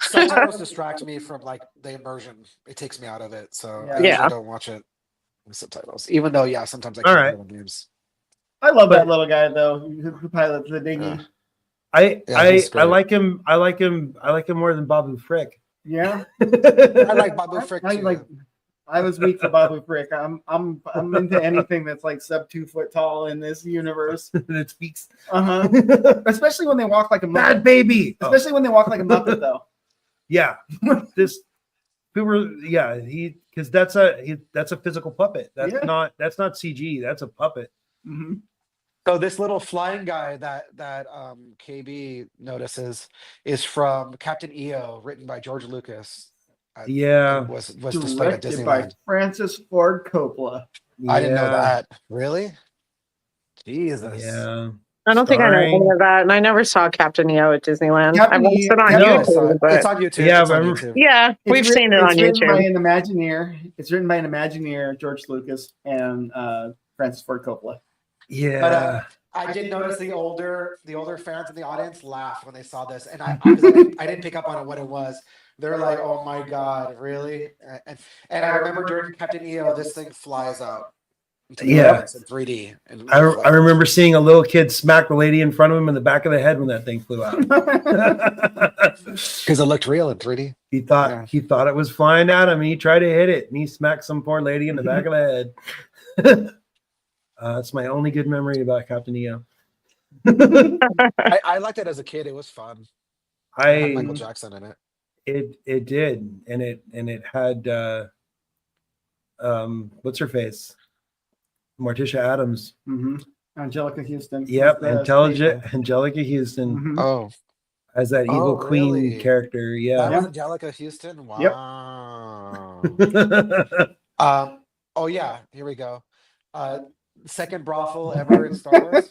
Subtitles distract me from like the immersion. It takes me out of it, so I Yeah. usually don't watch it with subtitles. Even though, sometimes I can't remember names. I love that little guy though, who pilots the dinghy. He's I great. like him. I like him more than Babu Frick. Yeah. I like Babu Frick too. I was weak for Babu Frick. I'm into anything that's like sub 2 foot tall in this universe. That speaks. Especially when they walk like a Bad Muppet. baby. Especially when they walk like a Muppet though. Yeah. Because that's a physical puppet. That's not CG. That's a puppet. Mm-hmm. So this little flying guy that KB notices is from Captain EO, written by George Lucas. Was displayed at Directed by Disneyland. Francis Ford Coppola. I didn't know Yeah. that. Really? Jesus. Yeah. I don't think I know Starring- any of that. And I never saw Captain EO at Disneyland. Captain I watched it on EO. YouTube. But It's on YouTube. Yeah, It's on but- YouTube. yeah, we've seen it on It's written by YouTube. an Imagineer. It's written by an Imagineer, George Lucas, and Francis Ford Coppola. Yeah. I did notice the older fans in the audience laugh when they saw this, and I didn't pick up on what it was. They're like, "Oh my god, really?" And I remember during Captain EO, this thing flies out. into the Yeah. audience in 3D. And I remember seeing a little kid smack the lady in front of him in the back of the head when that thing flew out. because it looked real in 3D. He thought it was flying at him. He tried to hit it, and he smacked some poor lady in the back of the head. It's my only good memory about Captain EO. I liked it as a kid. It was fun. It had Michael Jackson in it. It did, and it had what's her face, Morticia Adams. Mm-hmm. Angelica Houston. Yep, The Angelica Houston. Mhm. Oh, as that evil Oh, queen really? character. That Yeah. was Angelica Houston. Yep. Wow. Oh yeah, here we go. Second brothel ever in Star Wars.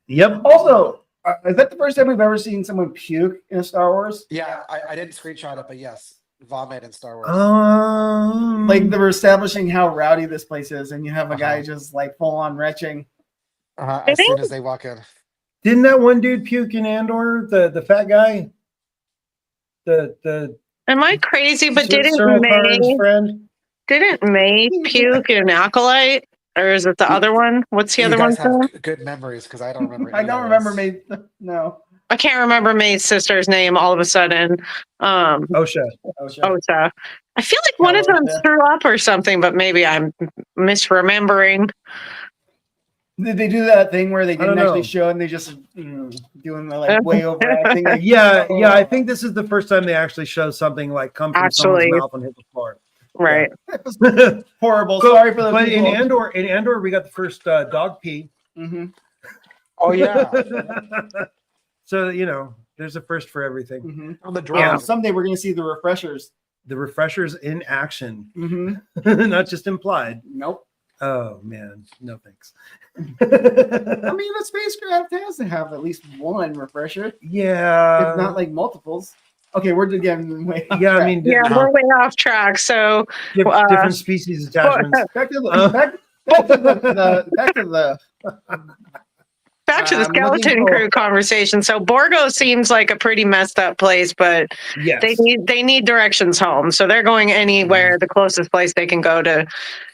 Yep. Also, is that the first time we've ever seen someone puke in a Star Wars? Yeah, I didn't screenshot it, but yes, vomit in Star Wars. Like they were establishing how rowdy this place is, and you have a guy Uh-huh. just like full on retching. As soon as they walk in. Didn't that one dude puke in Andor? The fat guy? The Am I crazy? But Cyril Karn's friend? didn't May puke in Acolyte? Or is it the other one? What's the You other guys one? have good memories because I don't remember. I any don't of remember those. me. No. I can't remember May's sister's name all of a sudden. Osha. Oh, shit. Ota. I feel like one of them Osha. threw up or something, but maybe I'm misremembering. Did they do that thing where they I don't didn't actually know. show and they just doing the like way overacting? Like, Yeah, I think this is the first time they actually show something like come from someone's Actually. mouth and hit the floor. Right. It was horrible. Sorry for the But people. in Andor, we got the first dog pee. Mhm. Oh yeah, So there's a first for everything. Mhm. on the Yeah. drone. Someday we're gonna see the refreshers. The refreshers in action, Mm-hmm. not just implied. Nope. Oh man, no thanks. I mean, a spacecraft has to have at least one refresher, Yeah, if not like multiples. Okay, we're getting way off yeah. I track. mean, Yeah, we're way off track. So different species attachments. back to the back to the back to the I'm looking skeleton for- crew conversation. So Borgo seems like a pretty messed up place, but Yes. they need directions home. So they're going anywhere, the closest place they can go to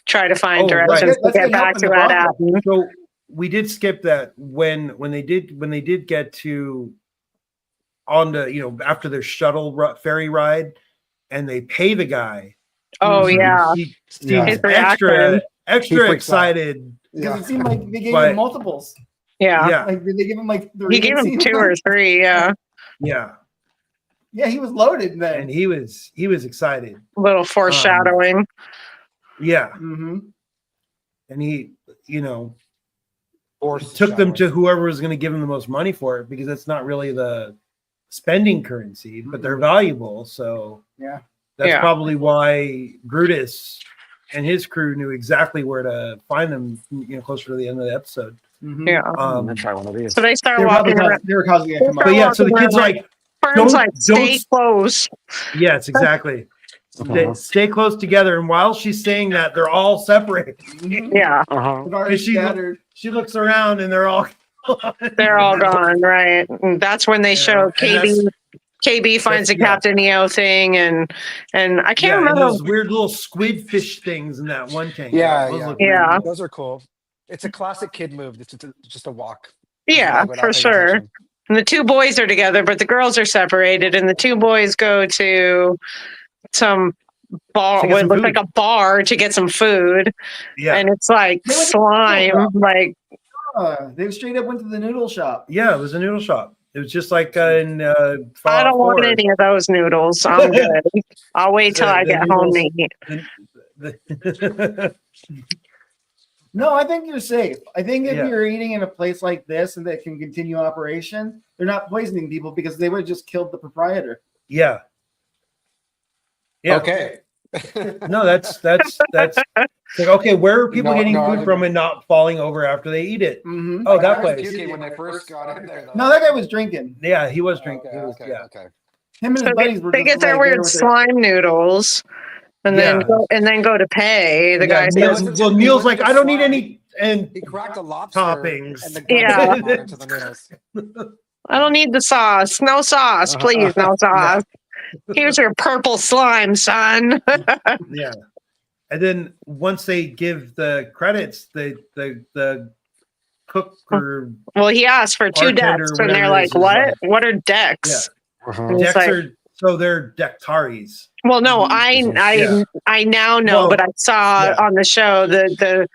try to find Oh, right. directions Let's to get get back help in to the Ad brothel. Aden. So we did skip that when they did get to on the after their shuttle ferry ride, and they pay the guy. Oh yeah. He Yeah. seems His reaction. extra freaks out. excited. because Yeah. it seemed like they gave But- him multiples. Yeah. Yeah, Like did they give him like three? He gave it him seemed 2 like? or 3, yeah. yeah, Yeah, he was loaded then. and he was excited. A little foreshadowing. Yeah, Mm-hmm. and he Or took them to whoever was going to give him the most money for it, because that's not really the spending currency, but they're valuable. So Yeah. that's Yeah. probably why Brutus and his crew knew exactly where to find them. Closer to the end of the episode. Mm-hmm. Yeah. I'm gonna try one of these. So they start They were, walking around. they were causing it to come But up. yeah, so the kid's like, Fern's like, don't- stay close. yes, exactly. Stay close together. And while she's saying that, they're all separated. Mhm. Yeah, Uh-huh. They've already She- scattered. She looks around and they're all they're all gone, right? And that's when they show and KB. KB finds a yeah. Captain EO thing, and I can't Yeah, and remember. those weird little squid fish things in that one tank. Yeah, Those yeah. look Yeah. weird. Those are cool. It's a classic kid move. It's just a walk. Yeah, Without for paying sure. attention. And the 2 boys are together, but the girls are separated, and the 2 boys go to some bar, To get what some looks food. like a bar, to get some food, Yeah, and it's like They went to the slime, shop. like They straight up went to the noodle shop. yeah. It was a noodle shop. It was just like in I Fallout don't want 4. any of those noodles. I'm good. I'll wait till I The get home to noodles- eat. The- No, I think you're safe. I think if Yeah. you're eating in a place like this and that can continue operation, they're not poisoning people because they would have just killed the proprietor. yeah. Yeah. Okay. No, that's like, okay. Where are people No, getting no, food I- from and not falling over after they eat it? Mm-hmm. Oh, that I was place. puking when they first got in there. Though. No, that guy was drinking. Yeah, he was drinking. Okay, He was- okay, yeah. okay. Him and his So buddies were they just get their like, weird there with their- slime noodles, and Yeah. then go to pay. The Yeah, guy Neil's, says, well, Neil's like, I don't need any and He cracked a lobster toppings. and the guy Yeah. got on into the noodles. I don't need the sauce. No sauce, please. No sauce. Here's your purple slime, son. yeah. And then once they give the credits, the cook or Well, he asked for 2 Bartender, decks, and they're whatever it is, like, is "What? What are decks?" Uh-huh. And it's decks like- are so they're Dectaris. Well, no, Yeah. I now know, Well, but I saw yeah. on the show the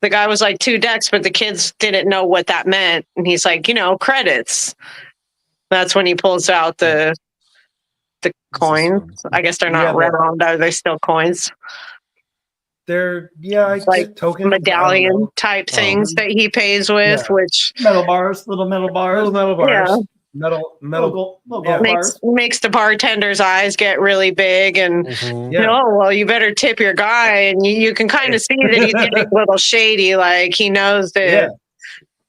guy was like 2 decks, but the kids didn't know what that meant, and he's like, credits. That's when he pulls out the coins. I guess they're not Yeah, round. Are they still coins? They're Like like tokens. I don't Medallion know. type things that he pays with, Yeah. which metal bars, little metal bars. Little metal bars. Yeah. metal. Little Yeah. gold bars. Makes the bartender's eyes get really big, and Yeah. oh well, you better tip your guy, and you can kind of see that he's getting a little shady. Like he knows Yeah.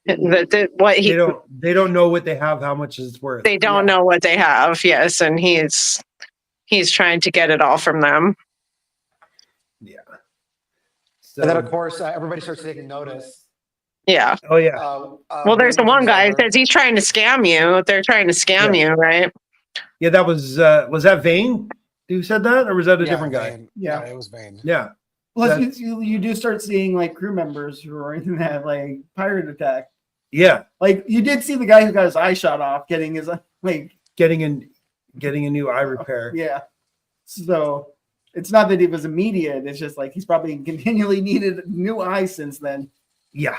that what he They don't know what they have, how much it's worth. they don't know what they have. Yes, and he's trying to get it all from them. Yeah. So, And then, of course, everybody starts taking notice. Yeah. oh yeah. Well, there's the one guy that that says he's trying to scam you. They're trying to scam you, right? Yeah, that was that Vane who said that, or was that a different guy? Vane. Yeah. It was Vane. Yeah. Plus, you do start seeing like crew members who are in that like pirate attack. Yeah. Like you did see the guy who got his eye shot off getting his like Getting a new eye repair. yeah. So it's not that it was immediate. It's just like he's probably continually needed new eyes since then. Yeah.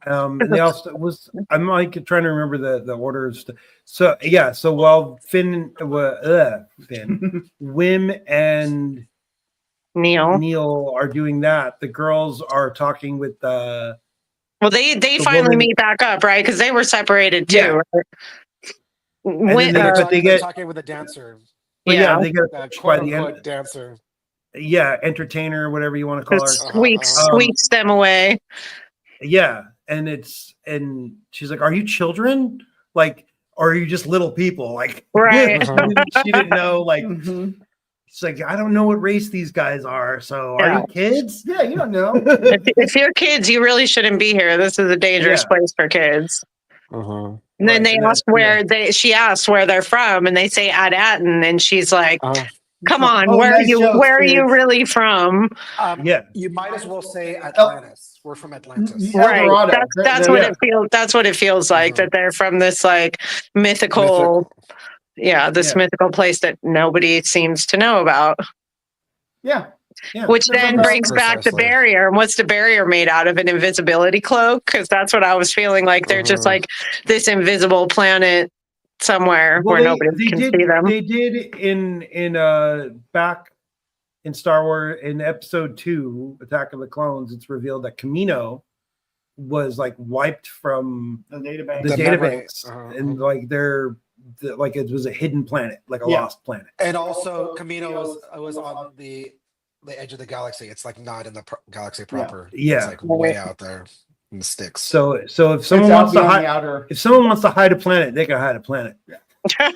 And they also I'm like trying to remember the orders. So yeah, so while Finn, Wim and Neil are doing that, the girls are talking with well, they finally woman. meet back up, right? Because they were separated too. Yeah. Right? They talking with a dancer. But Yeah. they get That by quote the unquote end. dancer. Yeah, entertainer, whatever you want to call her. Squeaks them away. Yeah, and she's like, "Are you children? Like, or are you just little people?" Like, Right. she didn't know. Like, Mhm. she's like, "I don't know what race these guys are. So, are you kids?" Yeah, you don't know. If you're kids, you really shouldn't be here. This is a dangerous place for kids. And then they ask she asks where they're from, and they say Adatin, and she's like, "Come on, Oh, where nice are jokes, you kids. really from?" Yeah, You might as well say Atlantis. We're from Atlantis. Right. Eldorado. That's what it feels. That's what it feels like, that they're from this like mythical mythical place that nobody seems to know about. Yeah. Which then brings back the Precisely. barrier. And what's the barrier made out of? An invisibility cloak? Because that's what I was feeling like. They're just like this invisible planet somewhere where nobody can see them. They did in back in Star Wars in episode 2, Attack of the Clones. It's revealed that Kamino was like wiped from The database. the database, and like like it was a hidden planet, like a lost planet. And also, Camino was on the edge of the galaxy. It's like not in the galaxy proper. Yeah. It's like way out there in the sticks. So if someone wants to hide a planet, they can hide a planet. So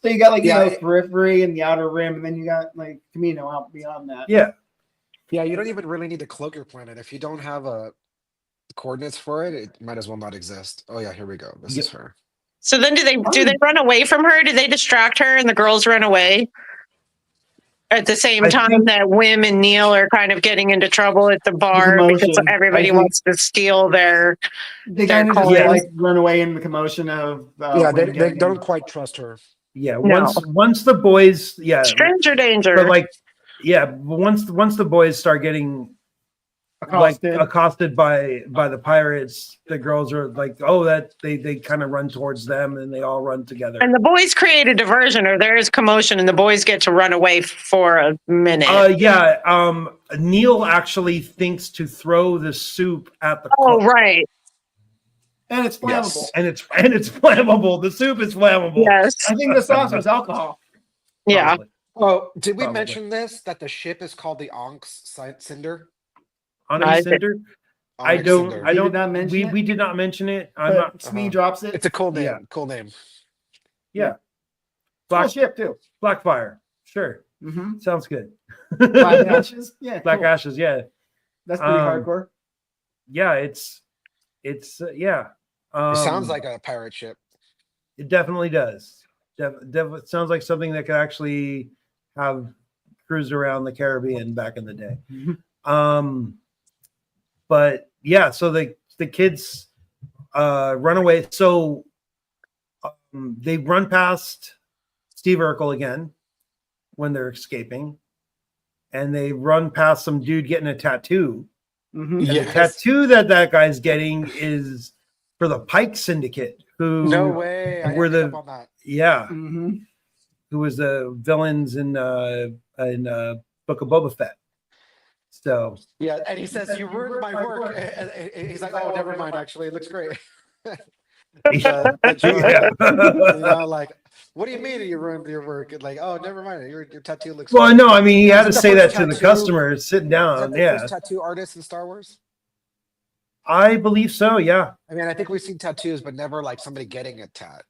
you got like periphery and the outer rim, and then you got like Camino out beyond that. Yeah. Yeah, you don't even really need to cloak your planet. If you don't have coordinates for it, it might as well not exist. Oh yeah, here we go. This is her. So then do they run away from her? Do they distract her and the girls run away? At the same time that Wim and Neil are kind of getting into trouble at the bar because everybody wants to steal their. They kind of just like run away in the commotion of. They don't quite trust her. Yeah, once the boys, stranger danger. But like, once the boys start getting accosted by the pirates, the girls are like, oh, that they kind of run towards them, and they all run together. And the boys create a diversion, or there is commotion, and the boys get to run away for a minute. Neil actually thinks to throw the soup at the right. And it's flammable. Yes. And it's flammable. The soup is flammable. Yes. I think the sauce was alcohol. Yeah. Probably. Oh, did we mention this? That the ship is called the Onyx Cinder? Onyx Cinder? I don't. We did not mention it. I'm not. Smee drops it. It's a cool name. Yeah. Cool name. Yeah. Cool ship too. Blackfire. Sure. Mm-hmm. Sounds good. Black Ashes. Yeah. Black Ashes. Yeah. That's pretty hardcore. Yeah. It's yeah. It sounds like a pirate ship. It definitely does. It sounds like something that could actually have cruised around the Caribbean back in the day. But yeah, so the kids run away. So they run past Steve Urkel again when they're escaping, and they run past some dude getting a tattoo. Mm-hmm. And the tattoo that guy's getting is for the Pike Syndicate, who no way were the up on that. Who was the villains in Book of Boba Fett. So yeah, and he says, "You ruined my work." And he's like, "Oh, never mind. Actually, it looks great." The droid, Yeah. you know, like, what do you mean you ruined your work? And like, oh, never mind. Your tattoo looks Well, great. no, I mean, he had to Is it say the that first to the tattoo- customer sitting Is down. that the Yeah, first tattoo artist in Star Wars? I believe so. Yeah, I mean, I think we've seen tattoos, but never like somebody getting a tat.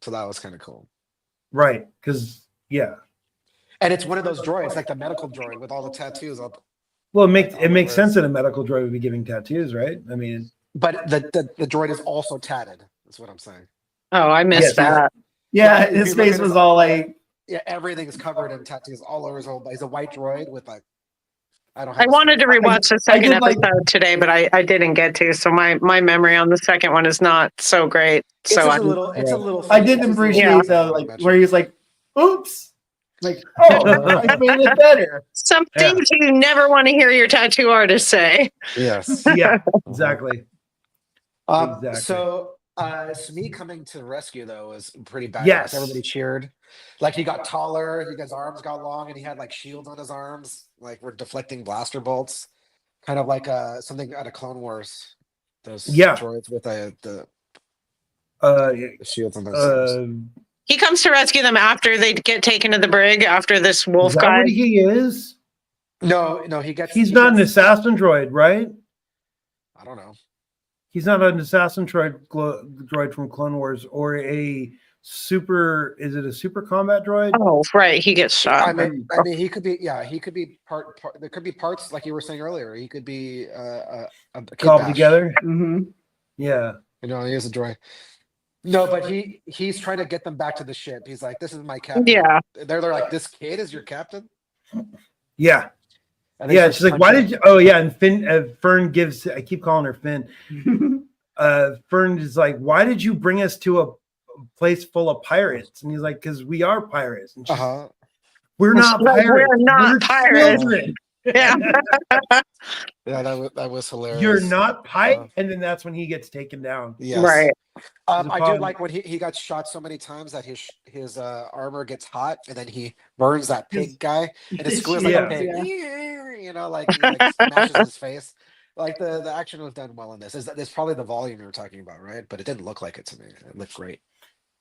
So that was kind of cool. right. Because yeah, And it's one of those droids, like the medical droid with all the tattoos up. well, it All makes over sense his- that a medical droid would be giving tattoos, right? I mean, But the droid is also tatted. That's what I'm saying. Oh, I missed Yes. that. Yeah, Like, if his you look face at was his- all like, Yeah, everything's covered in tattoos all over his whole body. He's a white droid with like, I don't. I Have wanted to rewatch the I second did like- episode today, but I didn't get to. So my memory on the second one is not so great. It's So just I'm, a little. It's a little. I did it's just a little- appreciate though, like where he was like, "Oops," like, "Oh, I made it better." some Yeah. things you never want to hear your tattoo artist say. Yes. yeah, exactly. Exactly. So me coming to the rescue though was pretty badass. Yes. Everybody cheered. Like he got taller, his arms got long, and he had like shields on his arms, like we're deflecting blaster bolts, kind of like something out of Clone Wars. Those Yeah. droids with the Uh, shields on those arms. He comes to rescue them after they get taken to the brig after this wolf is that guy. what he is? No, he gets. He's he not an gets- assassin droid, right? I don't know. He's not an assassin droid from Clone Wars or a super. Is it a super combat droid? Oh, right. He gets shot. I mean, he could be. Yeah, he could be part. There could be parts like you were saying earlier. He could be a kid Called bash. together. Mm-hmm. Yeah. You know, he is a droid. No, but he's trying to get them back to the ship. He's like, "This is my captain." Yeah. They're like, "This kid is your captain." Yeah. And they Yeah. start She's like, why punching. did you? Oh, yeah. And Fern gives. I keep calling her Finn. Fern is like, why did you bring us to a place full of pirates? And he's like, because we are pirates. And she's, Uh-huh. we're not Like, pirates. we're not pirates." children. Yeah. Yeah, that was hilarious. You're not pirates. And then that's when he gets taken down. Yes. Right. There's a I do problem. like when he got shot so many times that his armor gets hot, and then he burns that pig guy, and it squeals like a Yeah. pig. You know, like he like smashes his face. Like the action was done well in this. It's probably the volume you were talking about, right? But it didn't look like it to me. It looked great.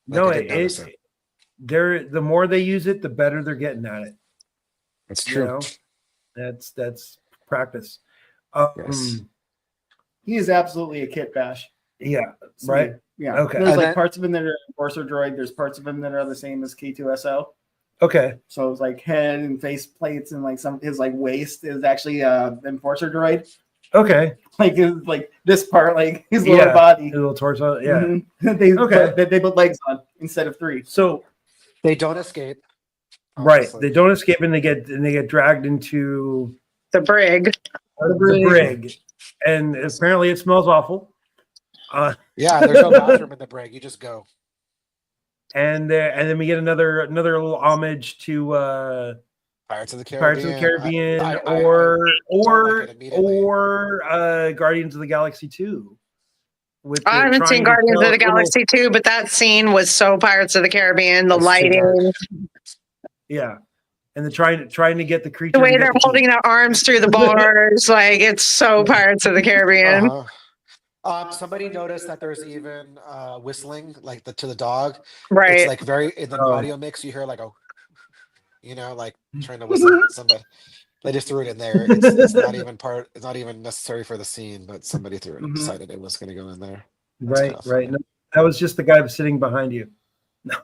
Like, No, I didn't notice it. the more they use it, the better they're getting at it. It's You true. know? That's practice. Yes. He is absolutely a kit bash. Yeah. So, Right. Yeah. Okay. There's And like then- parts of him that are Enforcer droid. There's parts of him that are the same as K2SO. Okay. So it's like head and face plates and like some his like waist is actually Enforcer droid. Okay. Like this part, like his lower Yeah. body. His little torso. Yeah. Mhm. they Okay. they put legs on instead of 3. So They don't escape. right, obviously. they don't escape and they get dragged into The brig. the brig, and apparently it smells awful. Yeah, there's no bathroom in the brig. You just go. And then we get another little homage to Pirates of the Caribbean. Pirates of the Caribbean I or like it immediately. Guardians of the Galaxy 2. With I haven't trying seen to Guardians tell of the little- Galaxy 2, but that scene was so Pirates of the Caribbean. The It's too lighting, dark. Yeah, and the trying to get the creature. the way to they're get holding their arms through the bars, like it's so Pirates of the Caribbean. Somebody noticed that there's even whistling like to the dog. Right. It's like very in the Oh. audio mix. You hear like a, like trying to whistle at somebody. They just threw it in there. It's not even part. It's not even necessary for the scene, but somebody threw it and Mhm. decided it was going to go in there. Right, tough. right. No, that was just the guy sitting behind you. No.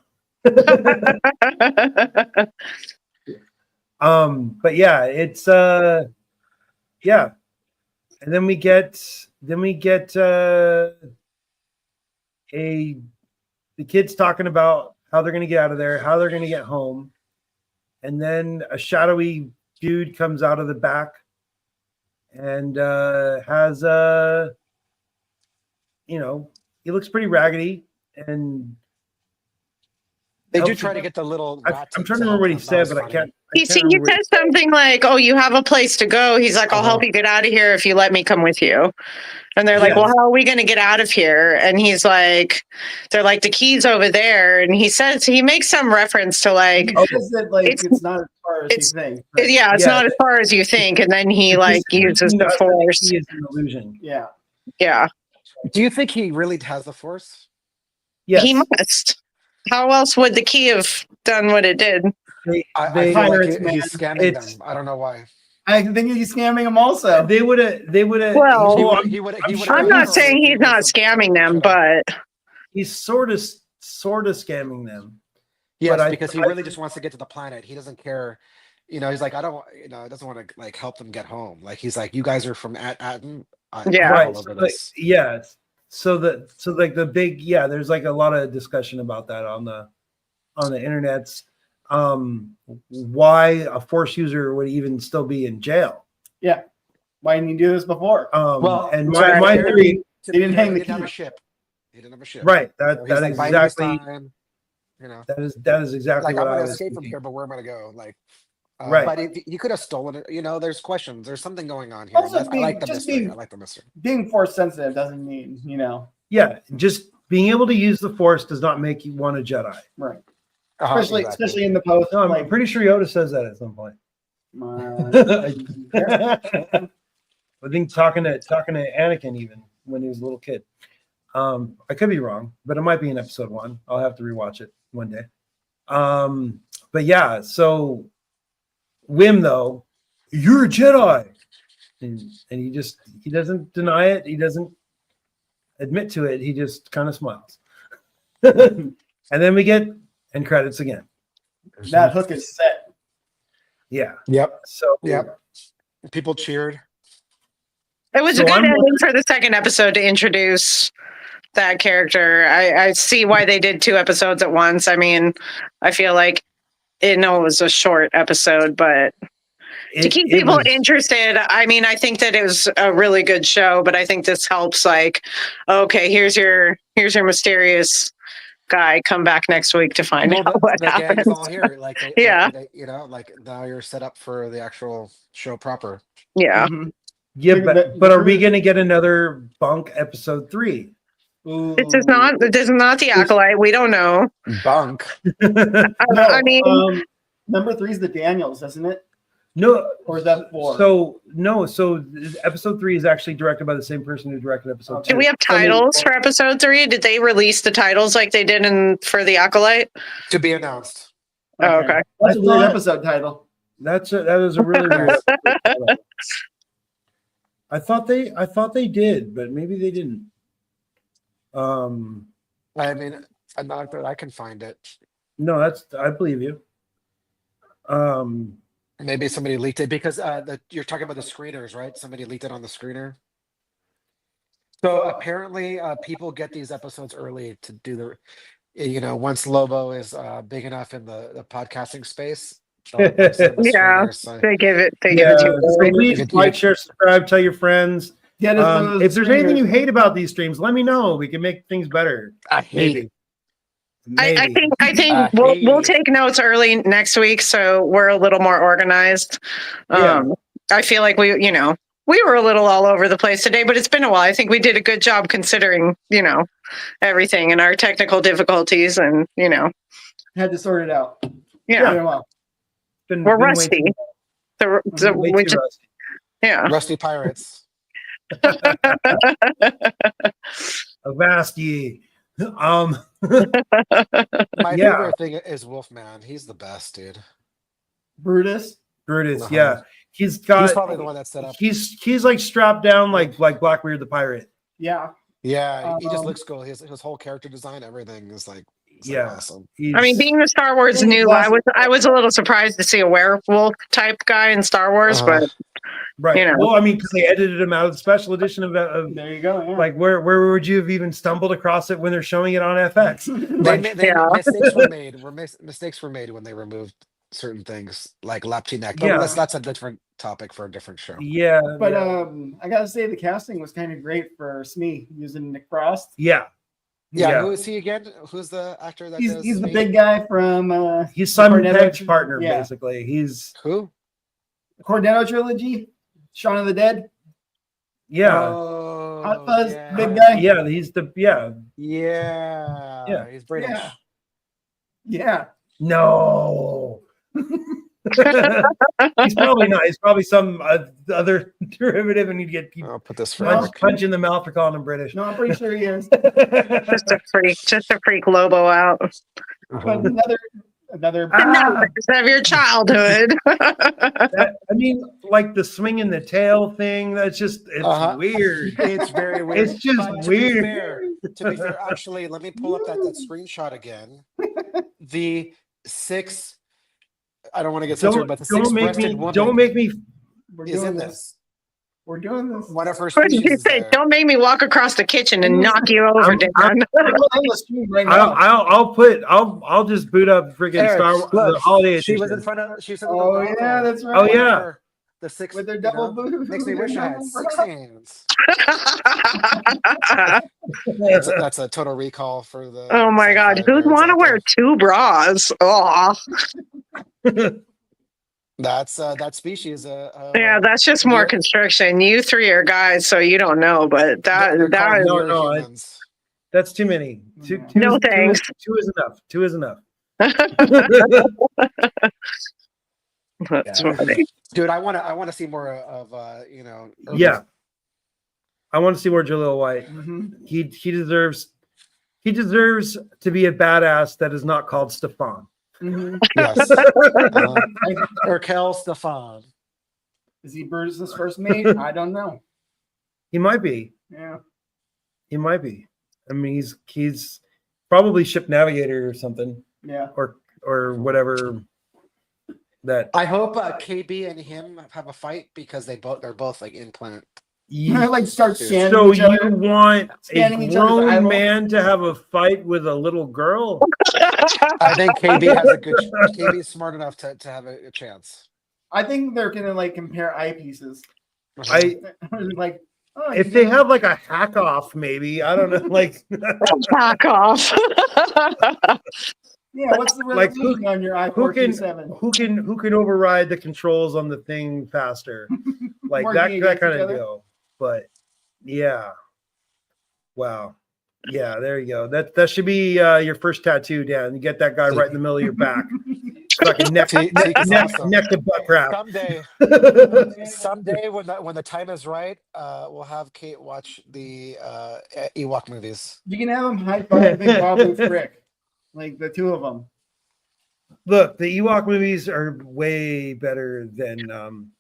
But yeah, it's yeah. And then we get the kids talking about how they're gonna get out of there, how they're gonna get home. And then a shadowy dude comes out of the back and has he looks pretty raggedy and They do helps try him- to get the little. I'm rat trying to to remember help what he them. That said, was but I funny. can't. He remember what says something like, "Oh, you have a place to go." He's like, "I'll help Uh-huh. you get out of here if you let me come with you." And they're like, Yes. "Well, how are we going to get out of here?" And he's like, "They're like the keys over there." And he says he makes some reference to like, He says that like It's- it's not as far as you it's- think. "Yeah, it's Yeah. not as far as you think." And then he like uses the force. He is an illusion. Yeah. Yeah. Do you think he really has the force? Yes. He must. How else would the key have done what it did? I They- feel like Pirates, man. he's scamming It's- them. I don't know why. I think he's scamming them also. They would have. Well, He would. I'm would. sure I'm not saying he's not scamming them, but he's sort of scamming them. yes, but because he really just wants to get to the planet. He doesn't care. He's like, I don't. Doesn't want to like help them get home. Like he's like, you guys are from Atten. Yeah. Right. All over Like, this. yeah. So like the big there's like a lot of discussion about that on the internets. Why a Force user would even still be in jail? Yeah. Why didn't you do this before? Well, and right. my theory, He didn't hang the He didn't have key. a ship. He didn't have a ship. right? So That he's that like is biding his exactly time, that is exactly like what I'm I gonna was escape from thinking. here, but where am I gonna go? Like, Right. But he could have stolen it. There's questions. There's something going on here. Also, I like the just mystery. I like the mystery. Being Force sensitive doesn't mean, Yeah, just being able to use the Force does not make you want a Jedi. right. Uh-huh, Especially exactly. especially in the post. No, I'm like, pretty sure Yoda says that at some point. I think talking to Anakin even when he was a little kid. I could be wrong, but it might be in episode 1. I'll have to rewatch it one day. But yeah, so Wim though, you're a Jedi, and he doesn't deny it. He doesn't admit to it. He just kind of smiles, and then we get end credits again. that hook is set. Yeah. Yep. So Yep. People cheered. it was So a good I'm ending for the second episode to introduce that character. I see why they did 2 episodes at once. I mean, I feel like it was a short episode, but to keep people interested, I mean, I think that it was a really good show, but I think this helps. Like, okay, here's your mysterious guy. Come back next week to find out what the gang happens. is all here. Like, Yeah. like now you're set up for the actual show proper. Yeah. Mhm. Yeah, The- but are we going to get another Bunk episode 3? This is not the Acolyte. We don't know. Bunk. No, I mean, number 3 is the Daniels, isn't it? No, Or is that 4? so episode 3 is actually directed by the same person who directed episode 2. do we have titles for episode 3? Did they release the titles like they did for the Acolyte? To be announced. Oh, okay. That's a I weird thought- episode title. that is a really weird. I thought they did, but maybe they didn't. I mean, I'm not that I can find it. No, I believe you. Maybe somebody leaked it because you're talking about the screeners, right? Somebody leaked it on the screener. So apparently, people get these episodes early to do once Lobo is big enough in the podcasting space. they'll post it on the Yeah. screeners, so- They give it Yeah, to so us. please like, share, subscribe, tell your friends. Get us those If there's anything you screeners. hate about these streams, let me know. We can make things better. I hate Maybe. it. I Maybe. think we'll take notes early next week, so we're a little more organized. Yeah. I feel like we were a little all over the place today, but it's been a while. I think we did a good job considering, everything and our technical difficulties, and Had to sort it out. yeah, Well, Been- we're been way rusty. too- way We too just- rusty. yeah. Rusty Pirates. Avast ye. My Yeah. favorite thing is Wolfman. He's the best, dude. Brutus. Brutus, Uh-huh. yeah. He's got. He's probably the one that set up. He's like strapped down like Blackbeard the pirate. Yeah. Yeah, he just Um, looks cool. His whole character design, everything is like Yeah. awesome. He's, I mean, being the Star Wars He's new, awesome. I was a little surprised to see a werewolf type guy in Star Wars, Uh-huh. but right. Well, I mean, because they edited him out of the special edition of There you go. Yeah. like where would you have even stumbled across it when they're showing it on FX? Yeah. Mistakes were made. Mistakes were made when they removed certain things like Laptinek. But Yeah. that's a different topic for a different show. Yeah, But yeah. I gotta say the casting was kind of great for Smee using Nick Frost. Yeah. Yeah, who is he again? Who's the actor that does He's the Smee? big guy from He's Simon Cornetto Pegg's tr- partner, yeah. basically. He's Who? Cornetto trilogy, Shaun of the Dead. yeah, Oh, Hot Fuzz, yeah. big guy. yeah. He's the Yeah. Yeah. He's British. Yeah. Yeah. no. He's probably not. He's probably some other derivative, and you'd get I'll put this for punch in the mouth for calling him British. No, I'm pretty sure he is. Just to freak Lobo out. But another Of your childhood. I mean, like the swinging the tail thing. That's just it's weird. It's very weird. It's just But weird. To be fair, actually, let me pull up that screenshot again. The 6. I don't want to get censored, but the 6-breasted woman. Don't make me. Is in this. We're doing this. One of her What did species you is say? there. Don't make me walk across the kitchen and knock you over, Dan. On the stream right now. I'll just boot up freaking Eric, Star Wars look, the holiday She edition. was in front of. She was in the Oh Logo. yeah, that's right. Oh yeah. The 6 With their double boobs. makes me wish I had Double 6 bra. hands. That's a total recall for the. Oh my God. sci-fi Who'd nerds want to out wear there. 2 bras? Oh, That's that species. yeah, that's just more You're- constriction. You 3 are guys, so you don't know, but they're that called is. No, humans. That's too many. Two No is- thanks. Two is enough. Two is enough. That's Yeah. funny. Dude, I want to see more of Yeah. I want to see more Jaleel White. Mhm. He deserves to be a badass that is not called Stefan. Mhm. Yes. Urkel Stefan. Is he Bruce's first mate? I don't know. He might be. Yeah. He might be. I mean, he's probably ship navigator or something, Yeah. or whatever. That I hope KB and him have a fight because they're both like implant. I like start scanning So each you other. want a Scanning each other's grown eyeballs. man to have a fight with a little girl? I think KB has a good. KB is smart enough to have a chance. I think they're gonna like compare eyepieces. Like, oh, If you they got- have like a hack off, maybe I don't know. Like, Back off. yeah, what's the like, resolution on your who can i427? who can override the controls on the thing faster? Like Working that against kind each of other? deal. But yeah, wow, yeah, there you go. That should be your first tattoo, Dan. You get that guy right in the middle of your back. Fucking neck Teak is awesome. neck to butt crap. Someday when the time is right, we'll have Kate watch the Ewok movies. You can have them high fiving Babu Frick, like the two of them. Look, the Ewok movies are way better than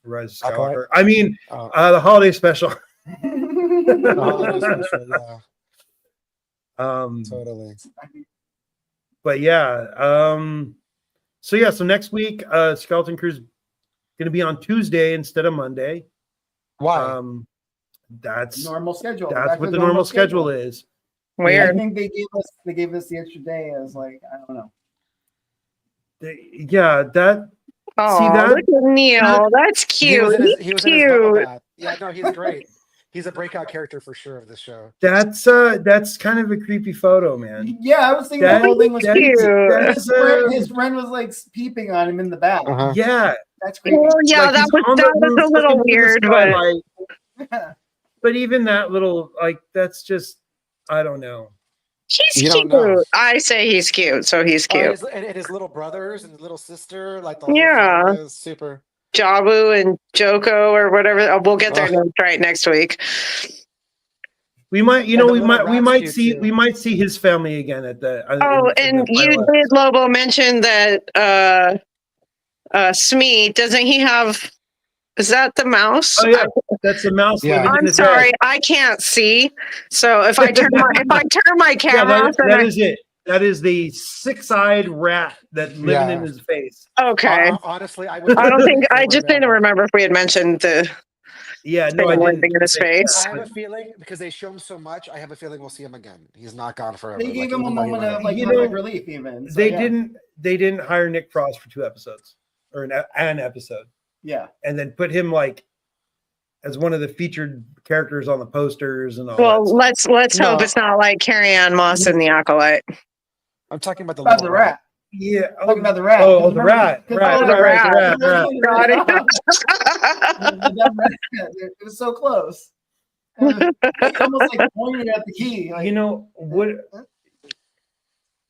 Rise of Skywalker. I mean, the holiday special. Yeah, totally. But yeah, so next week, Skeleton Crew's gonna be on Tuesday instead of Monday. Why? That's normal schedule. That's what the normal schedule is. Weird. I think they gave us the extra day as like, I don't know. Yeah, that. Oh, see that? look at Neil. That's cute. He was in his bubble bath. Yeah, no, he's great. He's a breakout character for sure of this show. That's kind of a creepy photo, man. Yeah, I was thinking the whole thing was creepy. cute. His friend was like peeping on him in the back. Yeah, That's creepy. Well, yeah, Like, that he's was on the roof a little looking weird, through the but skylight. But even that little, like, that's just, I don't know. he's You don't cute. know. I say he's cute, so he's cute. And his little brothers and little sister, like the Yeah. whole family is super. Jabu and Joko or whatever. Oh, we'll get their names right next week. We might, And the little rat's cute, too. we might see his family again at the. Oh, and you did, Lobo, mention that Smee, doesn't he have? Is that the mouse? Oh yeah, that's a mouse. Yeah. living in I'm his sorry, head. I can't see. So if I turn my Yeah, camera off, then that is it. That is the six-eyed rat that's living Yeah. in his face. okay. Honestly, I I don't think I just didn't remember if we had mentioned the Yeah, no, I thing didn't. living in his face. I have a feeling because they show him so much. I have a feeling we'll see him again. He's not gone forever. They gave Like, him a even though he moment went of up. like You know, comic relief, even. So, They yeah. didn't hire Nick Frost for 2 episodes or an episode, Yeah. and then put him like as one of the featured characters on the posters and all. Well, that stuff. let's No. hope it's not like Carrie Ann Moss in the Acolyte. I'm talking about the About little the rat. Yeah. Talking about the rat. Oh, the rat. Oh, the rat. Got it. It was so close. He almost like pointed at the key. Like, You know what?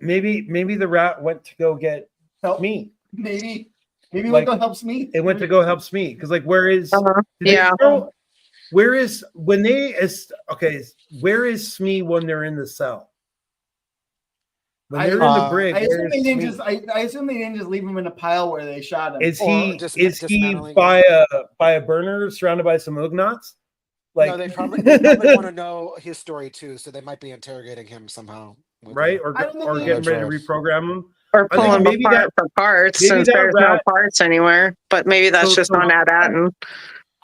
Maybe the rat went to go get help me. Maybe Like, Logo helps me. It went to go help Smee because like where is Yeah. where is when they is okay? Where is Smee when they're in the cell? When they're in the brig, I assume where they is didn't Smee? just. I assume they didn't just leave him in a pile where they shot him. Is Or he dismantling by a burner surrounded by some Ugnots? Like No, they probably want to know his story too, so they might be interrogating him somehow. right or I don't think or they- getting ready to Choice. reprogram him. Or I think pulling maybe apart for parts maybe since that there's no rat- parts anywhere. But maybe that's So- just so- on Atten. I'm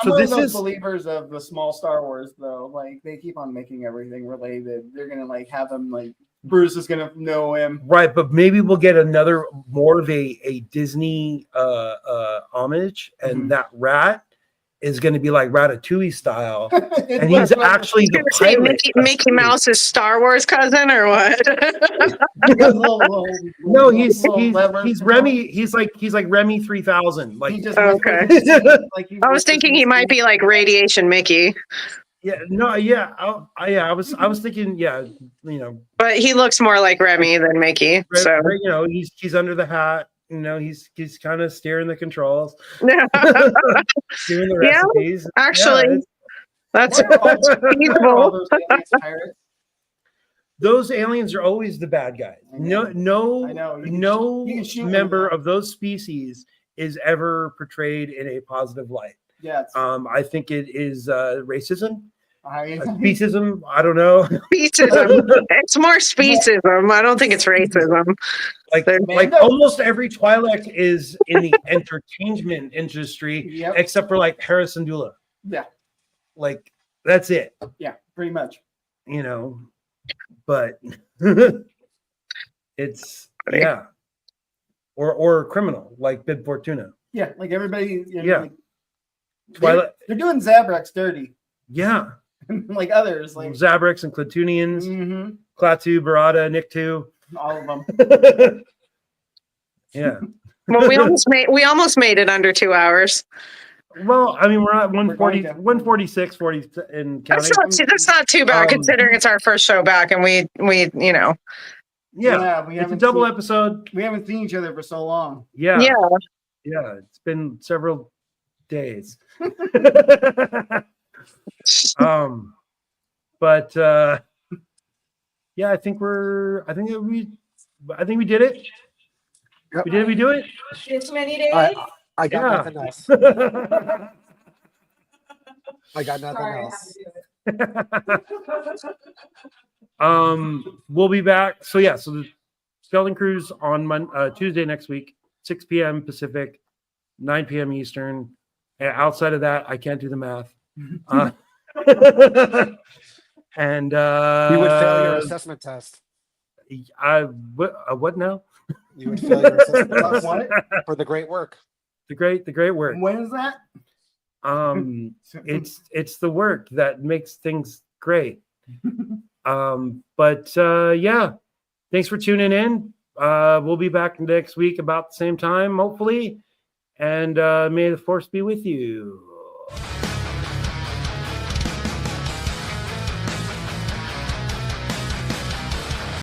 So one this of those is believers of the small Star Wars, though. Like they keep on making everything related. They're gonna like have him like Bruce is gonna know him. right, but maybe we'll get another more of a Disney homage, and Mhm. that rat is going to be like Ratatouille style. It's And he's like- actually the Gonna say pilot. Mickey Mouse's Star Wars cousin or what? No, he's little levers. he's Remy. He's like Remy 3000. Like He just Okay. like he I was whispers thinking in he his might ear. be like Radiation Mickey, yeah, no, yeah, I was thinking, yeah, you know, but he looks more like Remy than Mickey. So you know, he's under the hat. You know, he's kind of steering the controls, doing the Yeah, recipes. actually, that's What are all- what are all feasible. those aliens pirates? Those aliens are always the bad guys. I know. No, I know. no you can shoot member them. of those species is ever portrayed in a positive light. Yeah, it's, I think it is racism, I, speciesism. I don't know. Specism. It's more specism. I don't think it's racism. Like Mando. almost every Twi'lek is in the entertainment industry, Yep. except for like Harrison Dula. Yeah, Like that's it, yeah, pretty much. you know. But it's yeah, or criminal like Bib Fortuna. Yeah, like everybody. You know, Yeah. like, Twi'lek. they're doing Zabrak's dirty, Yeah, like others, like Zabraks and Klatunians, mhm, Klaatu, Barada, Nikto. all of them. Yeah. Well, we almost made it under 2 hours. Well, I mean, we're at going 140, to. 146, 40 in counting. That's not too bad considering it's our first show back and we you know. Yeah, we it's a haven't double seen, episode. we haven't seen each other for so long. Yeah, Yeah. it's been several days. But yeah, I think we did it. Yep. Did we do it? It's many days. I got Yeah. nothing else. I got nothing Sorry, I else. have to do it. We'll be back. So yeah, so the Skeleton Cruise on Tuesday next week, 6 p.m. Pacific, 9 p.m. Eastern. Outside of that, I can't do the math. And You would fail your assessment test. what now? You would fail your assessment test What? for the great work. The great work. When is that? It's the work that makes things great. But yeah, thanks for tuning in. We'll be back next week about the same time, hopefully. And may the force be with you.